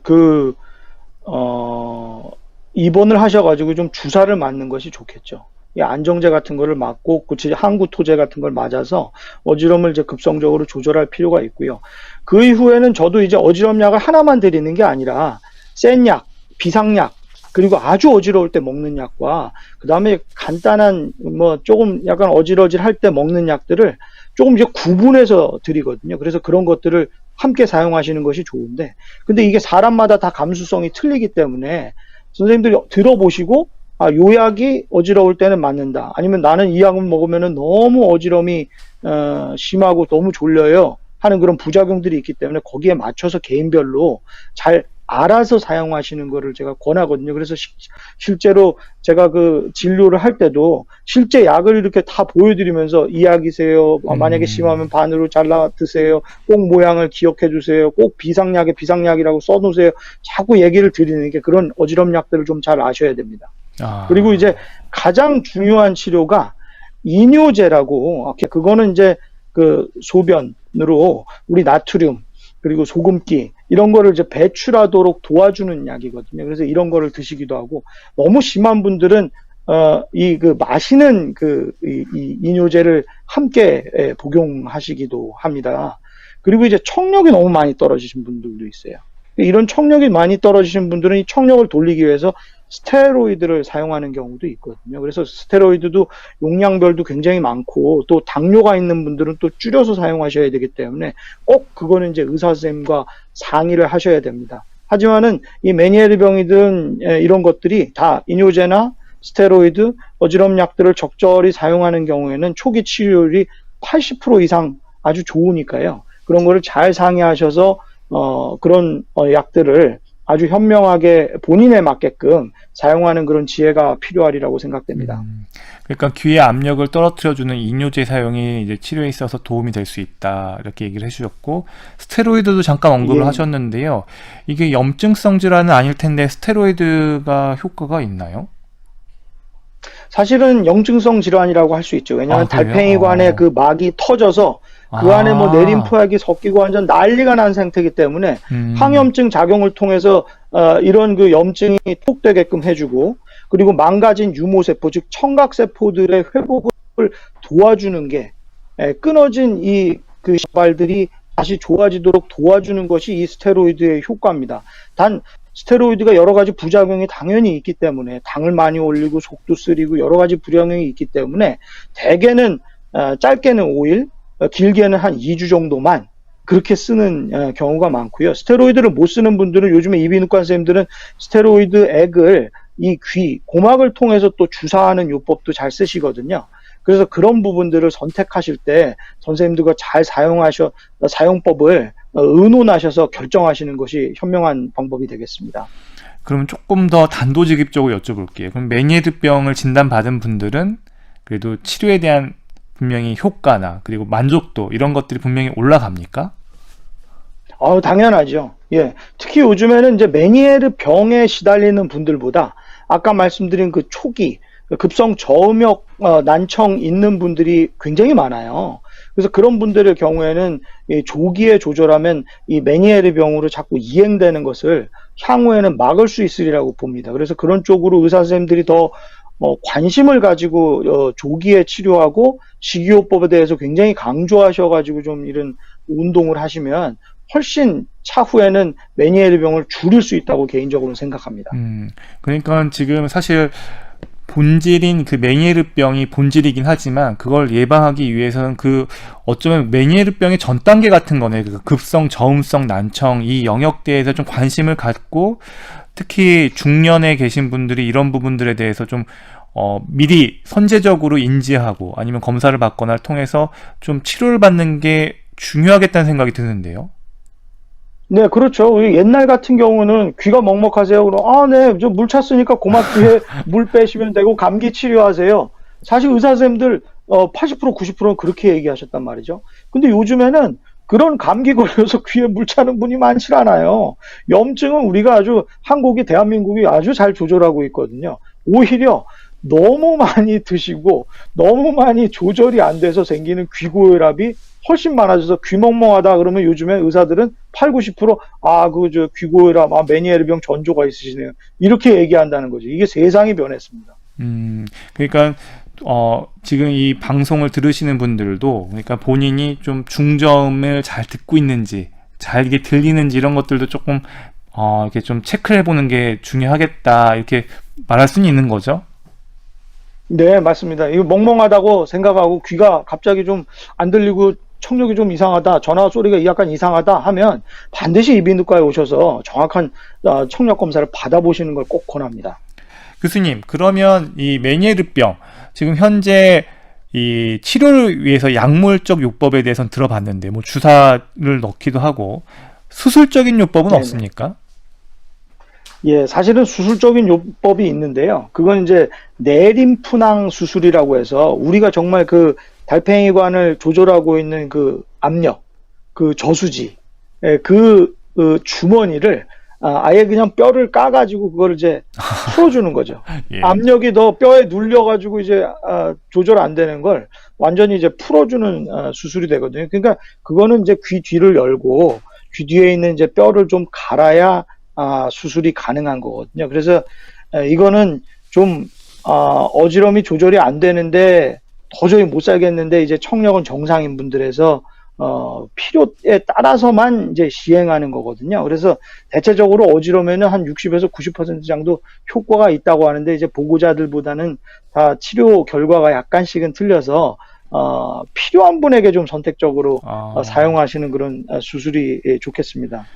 입원을 하셔가지고 좀 주사를 맞는 것이 좋겠죠. 이 안정제 같은 거를 맞고, 그치, 항구토제 같은 걸 맞아서 어지러움을 이제 급성적으로 조절할 필요가 있고요. 그 이후에는 저도 이제 어지러움 약을 하나만 드리는 게 아니라 센 약, 비상약, 그리고 아주 어지러울 때 먹는 약과 그 다음에 간단한 뭐 조금 약간 어지러질 때 먹는 약들을 조금 이제 구분해서 드리거든요. 그래서 그런 것들을 함께 사용하시는 것이 좋은데, 근데 이게 사람마다 다 감수성이 틀리기 때문에 선생님들이 들어보시고, 아, 요 약이 어지러울 때는 맞는다, 아니면 나는 이 약을 먹으면은 너무 어지러움이 심하고 너무 졸려요 하는 그런 부작용들이 있기 때문에 거기에 맞춰서 개인별로 잘 알아서 사용하시는 거를 제가 권하거든요. 그래서 실제로 제가 그 진료를 할 때도 실제 약을 이렇게 다 보여드리면서 이 약이세요, 만약에 심하면 반으로 잘라 드세요, 꼭 모양을 기억해 주세요, 꼭 비상약에 비상약이라고 써놓으세요, 자꾸 얘기를 드리는 게 그런 어지럼 약들을 좀 잘 아셔야 됩니다. 그리고 이제 가장 중요한 치료가 이뇨제라고, 그거는 이제 그 소변으로 우리 나트륨 그리고 소금기 이런 거를 이제 배출하도록 도와주는 약이거든요. 그래서 이런 거를 드시기도 하고, 너무 심한 분들은 마시는 이 이뇨제를 함께 복용하시기도 합니다. 그리고 이제 청력이 너무 많이 떨어지신 분들도 있어요. 이런 청력이 많이 떨어지신 분들은 이 청력을 돌리기 위해서 스테로이드를 사용하는 경우도 있거든요. 그래서 스테로이드도 용량별도 굉장히 많고, 또 당뇨가 있는 분들은 또 줄여서 사용하셔야 되기 때문에 꼭 그거는 이제 의사 선생님과 상의를 하셔야 됩니다. 하지만은 이 메니에르병이든 이런 것들이 다 이뇨제나 스테로이드, 어지럼 약들을 적절히 사용하는 경우에는 초기 치료율이 80% 이상 아주 좋으니까요. 그런 거를 잘 상의하셔서 그런 약들을 아주 현명하게 본인에 맞게끔 사용하는 그런 지혜가 필요하리라고 생각됩니다. 그러니까 귀의 압력을 떨어뜨려주는 이뇨제 사용이 이제 치료에 있어서 도움이 될 수 있다, 이렇게 얘기를 해주셨고, 스테로이드도 잠깐 언급을 하셨는데요. 이게 염증성 질환은 아닐 텐데 스테로이드가 효과가 있나요? 사실은 염증성 질환이라고 할 수 있죠. 왜냐하면 달팽이관에 그 막이 터져서 그 안에 뭐 내림포약이 섞이고 완전 난리가 난 상태이기 때문에 항염증 작용을 통해서 이런 그 염증이 톡되게끔 해주고, 그리고 망가진 유모세포, 즉 청각세포들의 회복을 도와주는 게, 끊어진 그细胞들이 다시 좋아지도록 도와주는 것이 이 스테로이드의 효과입니다. 단 스테로이드가 여러 가지 부작용이 당연히 있기 때문에, 당을 많이 올리고 속도 쓰리고 여러 가지 부작용이 있기 때문에 대개는 짧게는 5일, 길게는 한 2주 정도만 그렇게 쓰는 경우가 많고요. 스테로이드를 못 쓰는 분들은, 요즘에 이비인후과 선생님들은 스테로이드 액을 이 귀, 고막을 통해서 또 주사하는 요법도 잘 쓰시거든요. 그래서 그런 부분들을 선택하실 때 선생님들과 잘 사용법을 의논하셔서 결정하시는 것이 현명한 방법이 되겠습니다. 그럼 조금 더 단도직입적으로 여쭤볼게요. 그럼 메니에르병을 진단받은 분들은 그래도 치료에 대한 분명히 효과나 그리고 만족도, 이런 것들이 분명히 올라갑니까? 당연하죠. 예. 특히 요즘에는 이제 메니에르 병에 시달리는 분들보다 아까 말씀드린 그 초기 급성 저음역 난청 있는 분들이 굉장히 많아요. 그래서 그런 분들의 경우에는 조기에 조절하면 이 메니에르 병으로 자꾸 이행되는 것을 향후에는 막을 수 있으리라고 봅니다. 그래서 그런 쪽으로 의사 선생님들이 더 관심을 가지고 조기에 치료하고 식이요법에 대해서 굉장히 강조하셔가지고 좀 이런 운동을 하시면 훨씬 차후에는 메니에르 병을 줄일 수 있다고 개인적으로 생각합니다. 그러니까 지금 사실 본질인 그 메니에르병이 본질이긴 하지만 그걸 예방하기 위해서는 어쩌면 메니에르병의 전 단계 같은 거네. 그 급성 저음성 난청 이 영역대에서 좀 관심을 갖고, 특히 중년에 계신 분들이 이런 부분들에 대해서 좀 미리 선제적으로 인지하고 아니면 검사를 받거나 통해서 좀 치료를 받는 게 중요하겠다는 생각이 드는데요. 네, 그렇죠. 우리 옛날 같은 경우는 귀가 먹먹하세요. 그럼, 네, 저 물 찼으니까 고막 귀에 물 빼시면 되고, 감기 치료하세요. 사실 의사 선생님들, 80%, 90%는 그렇게 얘기하셨단 말이죠. 근데 요즘에는 그런 감기 걸려서 귀에 물 차는 분이 많지 않아요. 염증은 우리가 아주, 한국이, 대한민국이 아주 잘 조절하고 있거든요. 오히려 너무 많이 드시고, 너무 많이 조절이 안 돼서 생기는 귀고혈압이 훨씬 많아져서 귀멍멍하다 그러면 요즘에 의사들은 8, 90% 귀고혈압, 메니에르병 전조가 있으시네요. 이렇게 얘기한다는 거죠. 이게 세상이 변했습니다. 그러니까 지금 이 방송을 들으시는 분들도 그러니까 본인이 좀 중저음을 잘 듣고 있는지, 잘 이게 들리는지 이런 것들도 조금 이렇게 좀 체크해 보는 게 중요하겠다 이렇게 말할 수는 있는 거죠. 네, 맞습니다. 이거 멍멍하다고 생각하고 귀가 갑자기 좀 안 들리고 청력이 좀 이상하다, 전화 소리가 약간 이상하다 하면 반드시 이비인후과에 오셔서 정확한 청력 검사를 받아보시는 걸 꼭 권합니다. 교수님, 그러면 이 메니에르병 지금 현재 이 치료를 위해서 약물적 요법에 대해서는 들어봤는데 뭐 주사를 넣기도 하고 수술적인 요법은 네네. 없습니까? 예, 사실은 수술적인 요법이 있는데요. 그건 이제 내림fun항 수술이라고 해서 우리가 정말 그 달팽이관을 조절하고 있는 그 압력, 그 저수지, 그 주머니를 아예 그냥 뼈를 까가지고 그걸 이제 풀어주는 거죠. 예. 압력이 더 뼈에 눌려가지고 이제 조절 안 되는 걸 완전히 이제 풀어주는 수술이 되거든요. 그러니까 그거는 이제 귀 뒤를 열고 귀 뒤에 있는 이제 뼈를 좀 갈아야 수술이 가능한 거거든요. 그래서 이거는 좀 어지럼이 조절이 안 되는데 도저히 못 살겠는데 이제 청력은 정상인 분들에서 필요에 따라서만 이제 시행하는 거거든요. 그래서 대체적으로 어지러면은 한 60에서 90% 정도 효과가 있다고 하는데 이제 보고자들보다는 다 치료 결과가 약간씩은 틀려서 필요한 분에게 좀 선택적으로 사용하시는 그런 수술이 좋겠습니다.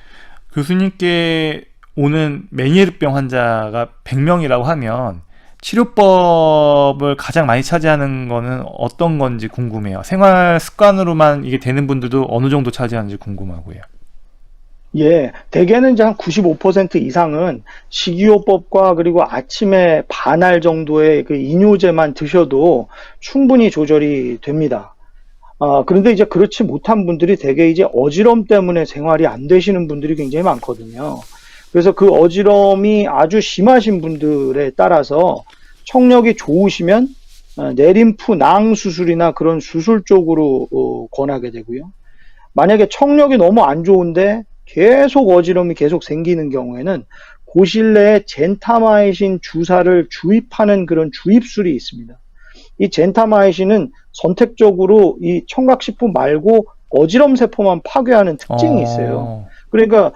교수님께 오는 메니에르병 환자가 100명이라고 하면 치료법을 가장 많이 차지하는 거는 어떤 건지 궁금해요. 생활 습관으로만 이게 되는 분들도 어느 정도 차지하는지 궁금하고요. 예, 대개는 이제 한 95% 이상은 식이요법과 그리고 아침에 반알 정도의 그 이뇨제만 드셔도 충분히 조절이 됩니다. 그런데 이제 그렇지 못한 분들이 대개 이제 어지럼 때문에 생활이 안 되시는 분들이 굉장히 많거든요. 그래서 그 어지럼이 아주 심하신 분들에 따라서 청력이 좋으시면 내림fun낭 수술이나 그런 수술 쪽으로 권하게 되고요. 만약에 청력이 너무 안 좋은데 계속 어지럼이 계속 생기는 경우에는 고실 내에 젠타마이신 주사를 주입하는 그런 주입술이 있습니다. 이 젠타마이신은 선택적으로 이 청각시포 말고 어지럼 세포만 파괴하는 특징이 있어요. 그러니까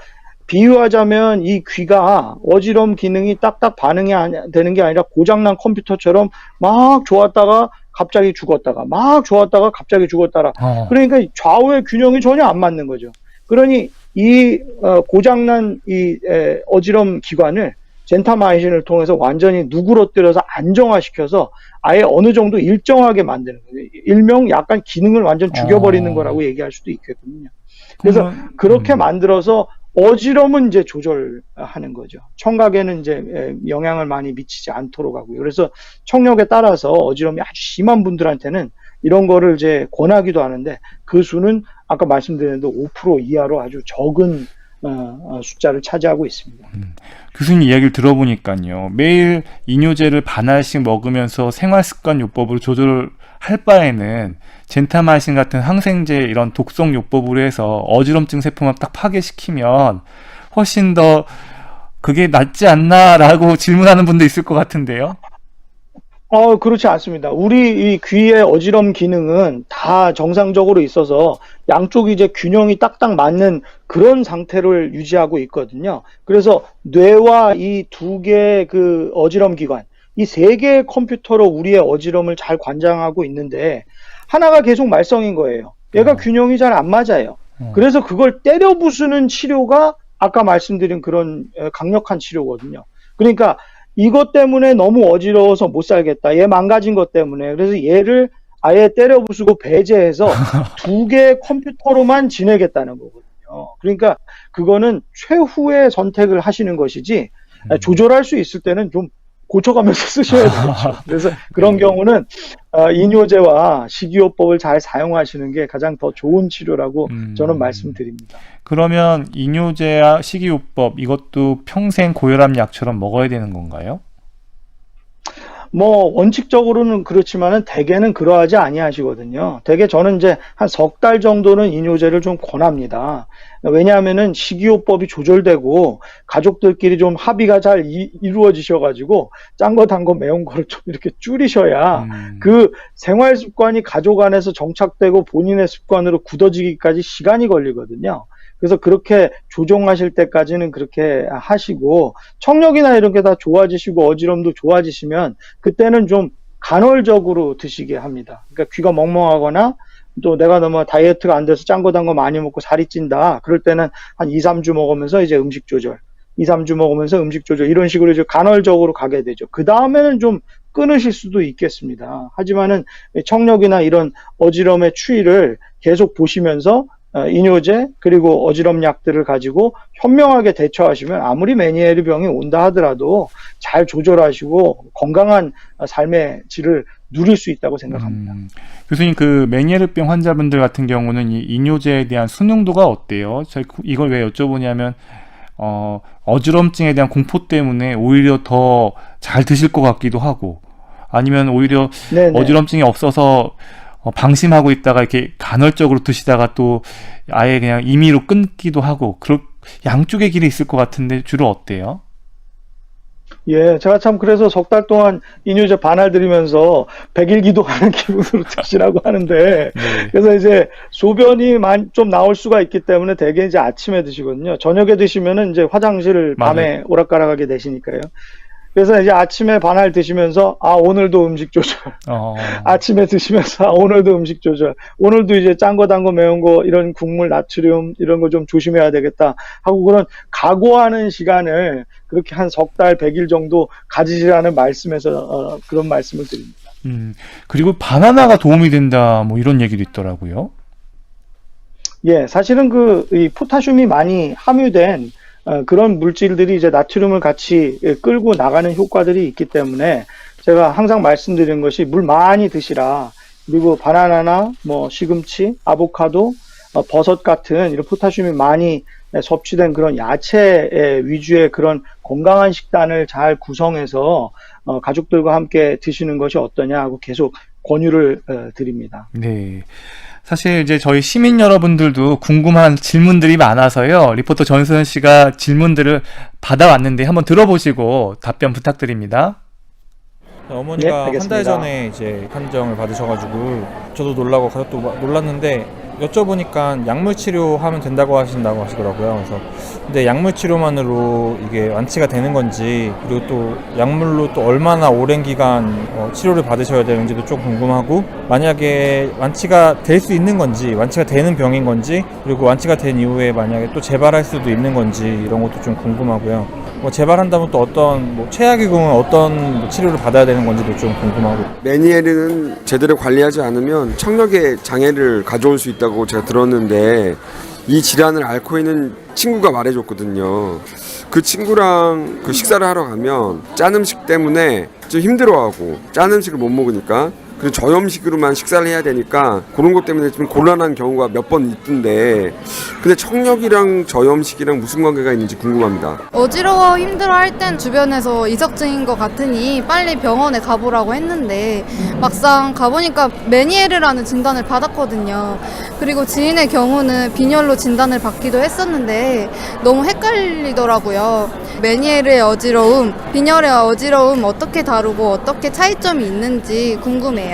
비유하자면 이 귀가 어지럼 기능이 딱딱 반응이 되는 게 아니라 고장난 컴퓨터처럼 막 좋았다가 갑자기 죽었다가 막 좋았다가 갑자기 죽었다가 그러니까 좌우의 균형이 전혀 안 맞는 거죠. 그러니 이 고장난 이 어지럼 기관을 젠타마이신을 통해서 완전히 누그러뜨려서 안정화시켜서 아예 어느 정도 일정하게 만드는 거예요. 일명 약간 기능을 완전 죽여버리는 거라고 얘기할 수도 있겠군요. 그래서 그렇게 만들어서 어지럼은 이제 조절하는 거죠. 청각에는 이제 영향을 많이 미치지 않도록 하고요. 그래서 청력에 따라서 어지럼이 아주 심한 분들한테는 이런 거를 이제 권하기도 하는데 그 수는 아까 말씀드린 대로 5% 이하로 아주 적은 숫자를 차지하고 있습니다. 교수님 이야기를 들어보니까요. 매일 이뇨제를 반알씩 먹으면서 생활습관 요법으로 조절할 바에는 젠타마이신 같은 항생제 이런 독성 요법으로 해서 어지럼증 세포만 딱 파괴시키면 훨씬 더 그게 낫지 않나라고 질문하는 분도 있을 것 같은데요. 그렇지 않습니다. 우리 이 귀의 어지럼 기능은 다 정상적으로 있어서 양쪽이 이제 균형이 딱딱 맞는 그런 상태를 유지하고 있거든요. 그래서 뇌와 이 두 개의 그 어지럼 기관, 이 세 개의 컴퓨터로 우리의 어지럼을 잘 관장하고 있는데 하나가 계속 말썽인 거예요. 얘가 균형이 잘 안 맞아요. 그래서 그걸 때려 부수는 치료가 아까 말씀드린 그런 강력한 치료거든요. 그러니까 이것 때문에 너무 어지러워서 못 살겠다. 얘 망가진 것 때문에. 그래서 얘를 아예 때려 부수고 배제해서 두 개의 컴퓨터로만 지내겠다는 거거든요. 그러니까 그거는 최후의 선택을 하시는 것이지 조절할 수 있을 때는 좀 고쳐가면서 쓰셔야 되겠죠. 그래서 그런 경우는 이뇨제와 식이요법을 잘 사용하시는 게 가장 더 좋은 치료라고 저는 말씀드립니다. 그러면 이뇨제와 식이요법 이것도 평생 고혈압 약처럼 먹어야 되는 건가요? 뭐 원칙적으로는 그렇지만은 대개는 그러하지 아니하시거든요. 대개 저는 이제 한 석 달 정도는 이뇨제를 좀 권합니다. 왜냐하면은 식이요법이 조절되고 가족들끼리 좀 합의가 잘 이루어지셔가지고 짠 거, 단 거, 매운 거를 좀 이렇게 줄이셔야 그 생활 습관이 가족 안에서 정착되고 본인의 습관으로 굳어지기까지 시간이 걸리거든요. 그래서 그렇게 조정하실 때까지는 그렇게 하시고 청력이나 이런 게 다 좋아지시고 어지럼도 좋아지시면 그때는 좀 간헐적으로 드시게 합니다. 그러니까 귀가 멍멍하거나 또 내가 너무 다이어트가 안 돼서 짠 거 단 거 많이 먹고 살이 찐다. 그럴 때는 한 2, 3주 먹으면서 이제 음식 조절, 2, 3주 먹으면서 음식 조절 이런 식으로 이제 간헐적으로 가게 되죠. 그 다음에는 좀 끊으실 수도 있겠습니다. 하지만은 청력이나 이런 어지럼의 추이를 계속 보시면서 이뇨제 그리고 어지럼 약들을 가지고 현명하게 대처하시면 아무리 메니에르 병이 온다 하더라도 잘 조절하시고 건강한 삶의 질을 누릴 수 있다고 생각합니다. 교수님, 그 메니에르병 환자분들 같은 경우는 이 이뇨제에 대한 순응도가 어때요? 이걸 왜 여쭤보냐면 어지럼증에 대한 공포 때문에 오히려 더 잘 드실 것 같기도 하고 아니면 오히려 네네. 어지럼증이 없어서 방심하고 있다가 이렇게 간헐적으로 드시다가 또 아예 그냥 임의로 끊기도 하고 양쪽의 길이 있을 것 같은데 주로 어때요? 예, 제가 참 그래서 석 달 동안 이뇨제 반알 들이면서 100일 기도하는 기분으로 드시라고 하는데 네. 그래서 이제 소변이 좀 나올 수가 있기 때문에 대개 이제 아침에 드시거든요. 저녁에 드시면은 이제 화장실을 밤에 맞아요. 오락가락하게 되시니까요. 그래서 이제 아침에 반알 드시면서 오늘도 음식 조절. 아침에 드시면서 오늘도 음식 조절. 오늘도 이제 짠 거, 단 거, 매운 거 이런 국물, 나트륨 이런 거 좀 조심해야 되겠다 하고 그런 각오하는 시간을 그렇게 한 석 달, 100일 정도 가지시라는 말씀에서 그런 말씀을 드립니다. 그리고 바나나가 도움이 된다 뭐 이런 얘기도 있더라고요. 예, 사실은 이 포타슘이 많이 함유된 그런 물질들이 이제 나트륨을 같이 끌고 나가는 효과들이 있기 때문에 제가 항상 말씀드리는 것이 물 많이 드시라. 그리고 바나나나 뭐 시금치, 아보카도, 버섯 같은 이런 포타슘이 많이 섭취된 그런 야채 위주의 그런 건강한 식단을 잘 구성해서 가족들과 함께 드시는 것이 어떠냐 하고 계속 권유를 드립니다. 네. 사실 이제 저희 시민 여러분들도 궁금한 질문들이 많아서요. 리포터 전수현 씨가 질문들을 받아왔는데 한번 들어보시고 답변 부탁드립니다. 어머니가 네, 한 달 알겠습니다. 전에 이제 판정을 받으셔가지고 저도 놀라고 가족도 놀랐는데 여쭤보니까 약물 치료하면 된다고 하시더라고요. 그래서 근데 약물 치료만으로 이게 완치가 되는 건지 그리고 또 약물로 또 얼마나 오랜 기간 치료를 받으셔야 되는지도 좀 궁금하고 만약에 완치가 될 수 있는 건지 완치가 되는 병인 건지 그리고 완치가 된 이후에 만약에 또 재발할 수도 있는 건지 이런 것도 좀 궁금하고요. 재발한다면 또 어떤 최악의 경우는 어떤 치료를 받아야 되는 건지도 좀 궁금하고. 메니에르는 제대로 관리하지 않으면 청력에 장애를 가져올 수 있다고 제가 들었는데 이 질환을 앓고 있는 친구가 말해줬거든요. 그 친구랑 식사를 하러 가면 짠 음식 때문에 좀 힘들어하고 짠 음식을 못 먹으니까 그리고 저염식으로만 식사를 해야 되니까 그런 것 때문에 좀 곤란한 경우가 몇 번 있던데 근데 청력이랑 저염식이랑 무슨 관계가 있는지 궁금합니다. 어지러워 힘들어 할 땐 주변에서 이석증인 것 같으니 빨리 병원에 가보라고 했는데 막상 가보니까 메니에르라는 진단을 받았거든요. 그리고 지인의 경우는 빈혈로 진단을 받기도 했었는데 너무 헷갈리더라고요. 메니에르의 어지러움, 빈혈의 어지러움 어떻게 다루고 어떻게 차이점이 있는지 궁금해요.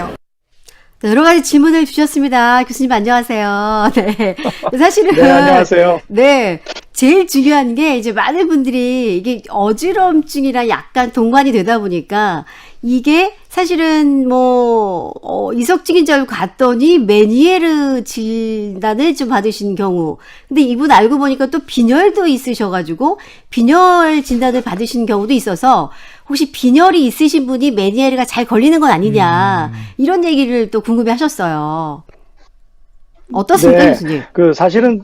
여러 가지 질문을 주셨습니다. 교수님 안녕하세요. 네. 사실은 네, 안녕하세요. 네. 제일 중요한 게 이제 많은 분들이 이게 어지럼증이랑 약간 동반이 되다 보니까 이게 사실은 이석증인 줄 알고 갔더니 메니에르 진단을 좀 받으신 경우. 근데 이분 알고 보니까 또 빈혈도 있으셔가지고 빈혈 진단을 받으신 경우도 있어서 혹시 빈혈이 있으신 분이 메니에르가 잘 걸리는 건 아니냐. 이런 얘기를 또 궁금해 하셨어요. 어떻습니까, 네, 교수님? 사실은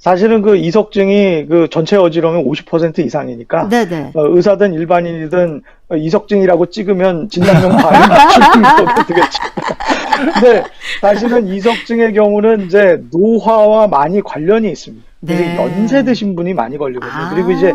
사실은 그 이석증이 그 전체 어지러움의 50% 이상이니까 네네. 의사든 일반인이든 이석증이라고 찍으면 진단명 바로 맞추는 거가 되겠죠. 근데 사실은 이석증의 경우는 이제 노화와 많이 관련이 있습니다. 그래서 네. 연세 드신 분이 많이 걸리거든요. 아. 그리고 이제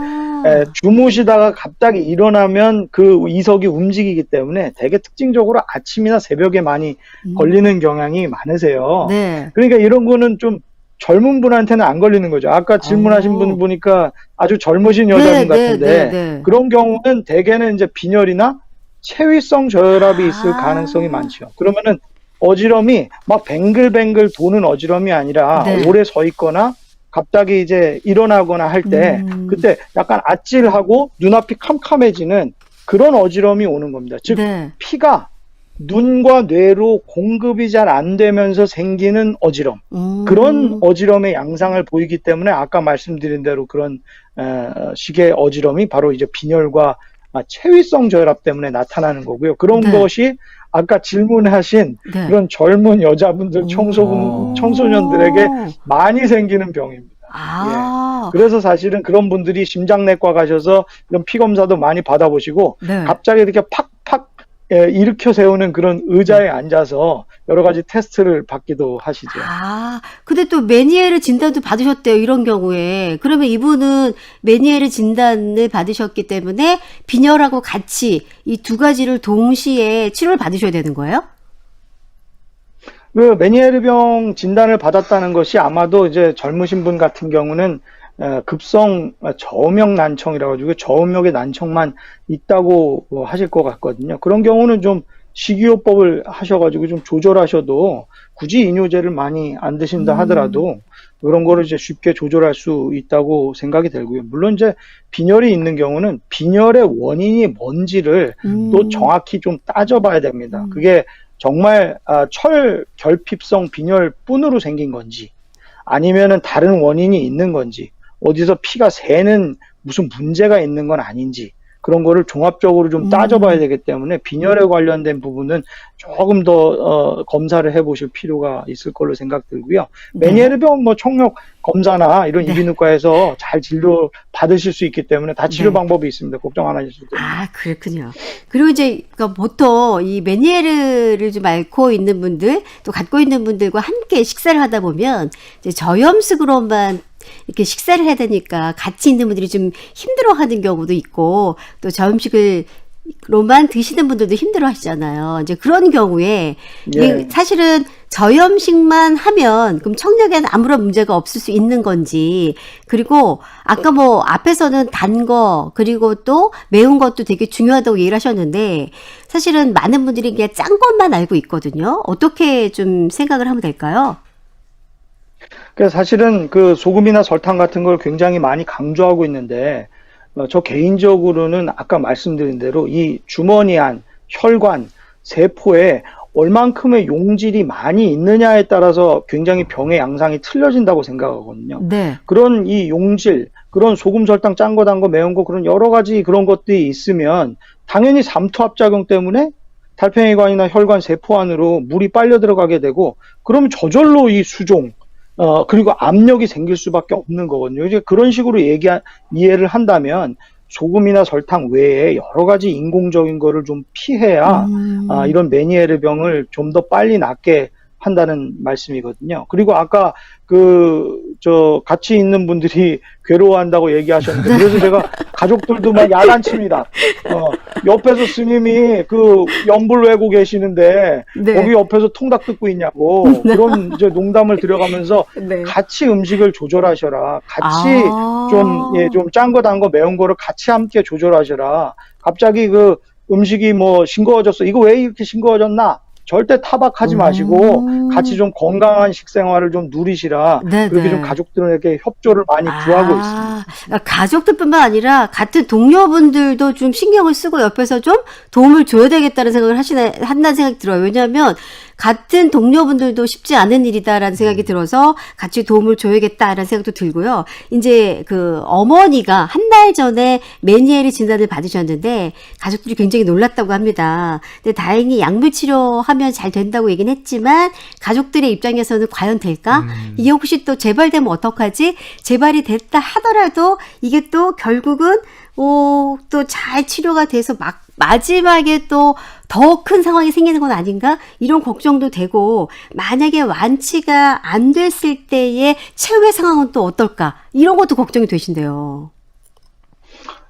주무시다가 갑자기 일어나면 그 이석이 움직이기 때문에 되게 특징적으로 아침이나 새벽에 많이 걸리는 경향이 많으세요. 네. 그러니까 이런 거는 좀 젊은 분한테는 안 걸리는 거죠. 아까 질문하신 분 보니까 아주 젊으신 여자분 같은데 그런 경우는 대개는 이제 빈혈이나 체위성 저혈압이 있을 가능성이 많죠. 그러면은 어지럼이 막 뱅글뱅글 도는 어지럼이 아니라 네. 오래 서 있거나 갑자기 이제 일어나거나 할 때 그때 약간 아찔하고 눈앞이 캄캄해지는 그런 어지럼이 오는 겁니다. 즉 네. 피가 눈과 뇌로 공급이 잘 안 되면서 생기는 어지럼. 그런 어지럼의 양상을 보이기 때문에 아까 말씀드린 대로 그런 식의 어지럼이 바로 이제 빈혈과 체위성 저혈압 때문에 나타나는 거고요. 그런 네. 것이 아까 질문하신 네. 그런 젊은 여자분들, 청소년들에게 많이 생기는 병입니다. 아. 그래서 사실은 그런 분들이 심장내과 가셔서 이런 피 검사도 많이 받아보시고 네. 갑자기 이렇게 팍팍 일으켜 세우는 그런 의자에 앉아서 여러 가지 테스트를 받기도 하시죠. 아, 근데 또 메니에르 진단도 받으셨대요, 이런 경우에. 그러면 이분은 메니에르 진단을 받으셨기 때문에 빈혈하고 같이 이 두 가지를 동시에 치료를 받으셔야 되는 거예요? 그 메니에르병 진단을 받았다는 것이 아마도 이제 젊으신 분 같은 경우는 급성 저음역 난청이라 가지고 저음역의 난청만 있다고 하실 것 같거든요. 그런 경우는 좀 식이요법을 하셔가지고 좀 조절하셔도 굳이 이뇨제를 많이 안 드신다 하더라도 그런 거를 이제 쉽게 조절할 수 있다고 생각이 들고요. 물론 이제 빈혈이 있는 경우는 빈혈의 원인이 뭔지를 또 정확히 좀 따져봐야 됩니다. 그게 정말 철결핍성 빈혈뿐으로 생긴 건지 아니면은 다른 원인이 있는 건지 어디서 피가 새는 무슨 문제가 있는 건 아닌지 그런 거를 종합적으로 좀 따져봐야 되기 때문에 빈혈에 관련된 부분은 조금 더 검사를 해보실 필요가 있을 걸로 생각 들고요. 메니에르병 뭐 청력 검사나 이런 이비인후과에서 잘 진료 받으실 수 있기 때문에 다 치료 방법이 있습니다. 걱정 안 하셔도 됩니다. 아, 그렇군요. 그리고 이제 그러니까 보통 이 메니에르를 좀 앓고 있는 분들 또 갖고 있는 분들과 함께 식사를 하다 보면 이제 저염식으로만 이렇게 식사를 해야 되니까 같이 있는 분들이 좀 힘들어하는 경우도 있고 또 저염식으로만 드시는 분들도 힘들어하시잖아요. 이제 그런 경우에 이게 사실은 저염식만 하면 그럼 청력에는 아무런 문제가 없을 수 있는 건지 그리고 아까 뭐 앞에서는 단 거 그리고 또 매운 것도 되게 중요하다고 얘기를 하셨는데 사실은 많은 분들이 그냥 짠 것만 알고 있거든요. 어떻게 좀 생각을 하면 될까요? 그래서 사실은 그 소금이나 설탕 같은 걸 굉장히 많이 강조하고 있는데 저 개인적으로는 아까 말씀드린 대로 이 주머니 안, 혈관, 세포에 얼만큼의 용질이 많이 있느냐에 따라서 굉장히 병의 양상이 틀려진다고 생각하거든요. 네. 그런 이 용질, 그런 소금, 설탕, 짠 거, 단 거, 매운 거 그런 여러 가지 그런 것들이 있으면 당연히 삼투압작용 때문에 달팽이관이나 혈관, 세포 안으로 물이 빨려 들어가게 되고 그러면 저절로 이 수종, 그리고 압력이 생길 수밖에 없는 거거든요. 이제 그런 식으로 이해를 한다면 소금이나 설탕 외에 여러 가지 인공적인 거를 좀 피해야 이런 메니에르 병을 좀 더 빨리 낫게 한다는 말씀이거든요. 그리고 아까 같이 있는 분들이 괴로워한다고 얘기하셨는데, 그래서 제가 가족들도 막 야단칩니다. 옆에서 스님이 연불 외고 계시는데, 거기 옆에서 통닭 듣고 있냐고, 그런 이제 농담을 들여가면서 같이 음식을 조절하셔라. 같이 좀 짠 거, 단 거, 매운 거를 같이 함께 조절하셔라. 갑자기 음식이 뭐 싱거워졌어. 이거 왜 이렇게 싱거워졌나? 절대 타박하지 마시고 같이 좀 건강한 식생활을 좀 누리시라. 그렇게 좀 가족들에게 협조를 많이 구하고 있습니다. 가족들뿐만 아니라 같은 동료분들도 좀 신경을 쓰고 옆에서 좀 도움을 줘야 되겠다는 생각을 한다는 생각이 들어요. 왜냐하면 같은 동료분들도 쉽지 않은 일이다라는 생각이 들어서 같이 도움을 줘야겠다라는 생각도 들고요. 이제 그 어머니가 한 달 전에 메니에르 진단을 받으셨는데 가족들이 굉장히 놀랐다고 합니다. 근데 다행히 약물 치료하면 잘 된다고 얘기는 했지만 가족들의 입장에서는 과연 될까? 이게 혹시 또 재발되면 어떡하지? 재발이 됐다 하더라도 이게 또 결국은 또 잘 치료가 돼서 마지막에 또 더 큰 상황이 생기는 건 아닌가? 이런 걱정도 되고, 만약에 완치가 안 됐을 때의 최후의 상황은 또 어떨까? 이런 것도 걱정이 되신대요.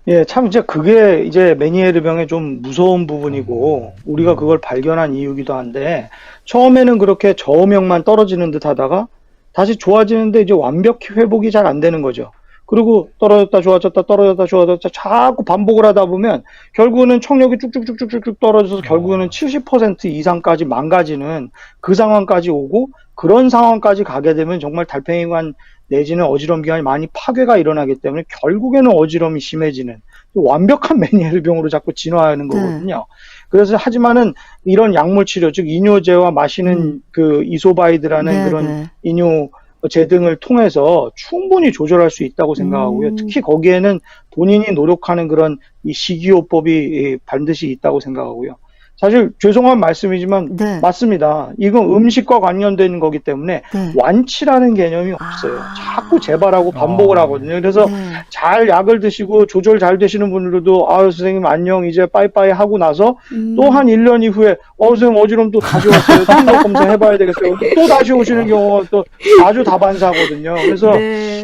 예, 참 이제 그게 이제 메니에르 병의 좀 무서운 부분이고 우리가 그걸 발견한 이유기도 한데 처음에는 그렇게 저음역만 떨어지는 듯 하다가 다시 좋아지는데 이제 완벽히 회복이 잘 안 되는 거죠. 그리고 떨어졌다 좋아졌다 떨어졌다 좋아졌다 자꾸 반복을 하다 보면 결국은 청력이 쭉쭉쭉쭉쭉 떨어져서 결국에는 70% 이상까지 망가지는 그 상황까지 오고 그런 상황까지 가게 되면 정말 달팽이관 내지는 어지럼 기관이 많이 파괴가 일어나기 때문에 결국에는 어지럼이 심해지는 완벽한 메니에르 병으로 자꾸 진화하는 거거든요. 그래서 하지만은 이런 약물 치료 즉 이뇨제와 마시는 그 이소바이드라는 네, 그런 네. 이뇨제 등을 통해서 충분히 조절할 수 있다고 생각하고요. 특히 거기에는 본인이 노력하는 그런 이 식이요법이 반드시 있다고 생각하고요. 사실 죄송한 말씀이지만 네. 맞습니다. 이건 음식과 관련된 거기 때문에 네. 완치라는 개념이 없어요. 아. 자꾸 재발하고 반복을 하거든요. 그래서 네. 잘 약을 드시고 조절 잘 되시는 분들도 아유 선생님 안녕 이제 빠이빠이 하고 나서 또 한 1년 이후에 선생님 어지럼 또 다시 왔어요. 통력 검사 해봐야 되겠어요. 또 다시 오시는 경우가 또 아주 다반사거든요. 그래서 네.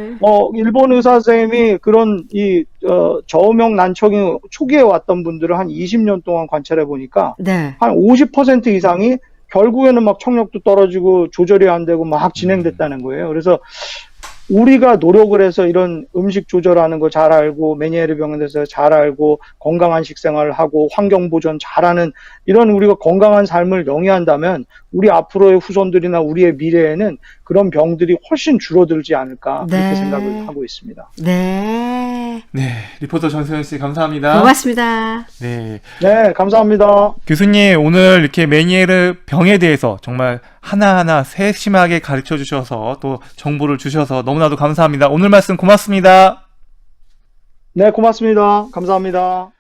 일본 의사 선생님이 그런 저음역 난청이 초기에 왔던 분들을 한 20년 동안 관찰해 보니까 네. 한 50% 이상이 결국에는 막 청력도 떨어지고 조절이 안 되고 막 진행됐다는 거예요. 그래서 우리가 노력을 해서 이런 음식 조절하는 거 잘 알고 메니에르 병에 대해서 잘 알고 건강한 식생활을 하고 환경 보존 잘하는 이런 우리가 건강한 삶을 영위한다면 우리 앞으로의 후손들이나 우리의 미래에는 그런 병들이 훨씬 줄어들지 않을까 네. 그렇게 생각을 하고 있습니다. 네. 네, 리포터 전소연 씨 감사합니다. 고맙습니다. 네, 네, 감사합니다. 교수님 오늘 이렇게 메니에르 병에 대해서 정말 하나하나 세심하게 가르쳐 주셔서 또 정보를 주셔서 너무나도 감사합니다. 오늘 말씀 고맙습니다. 네, 고맙습니다. 감사합니다.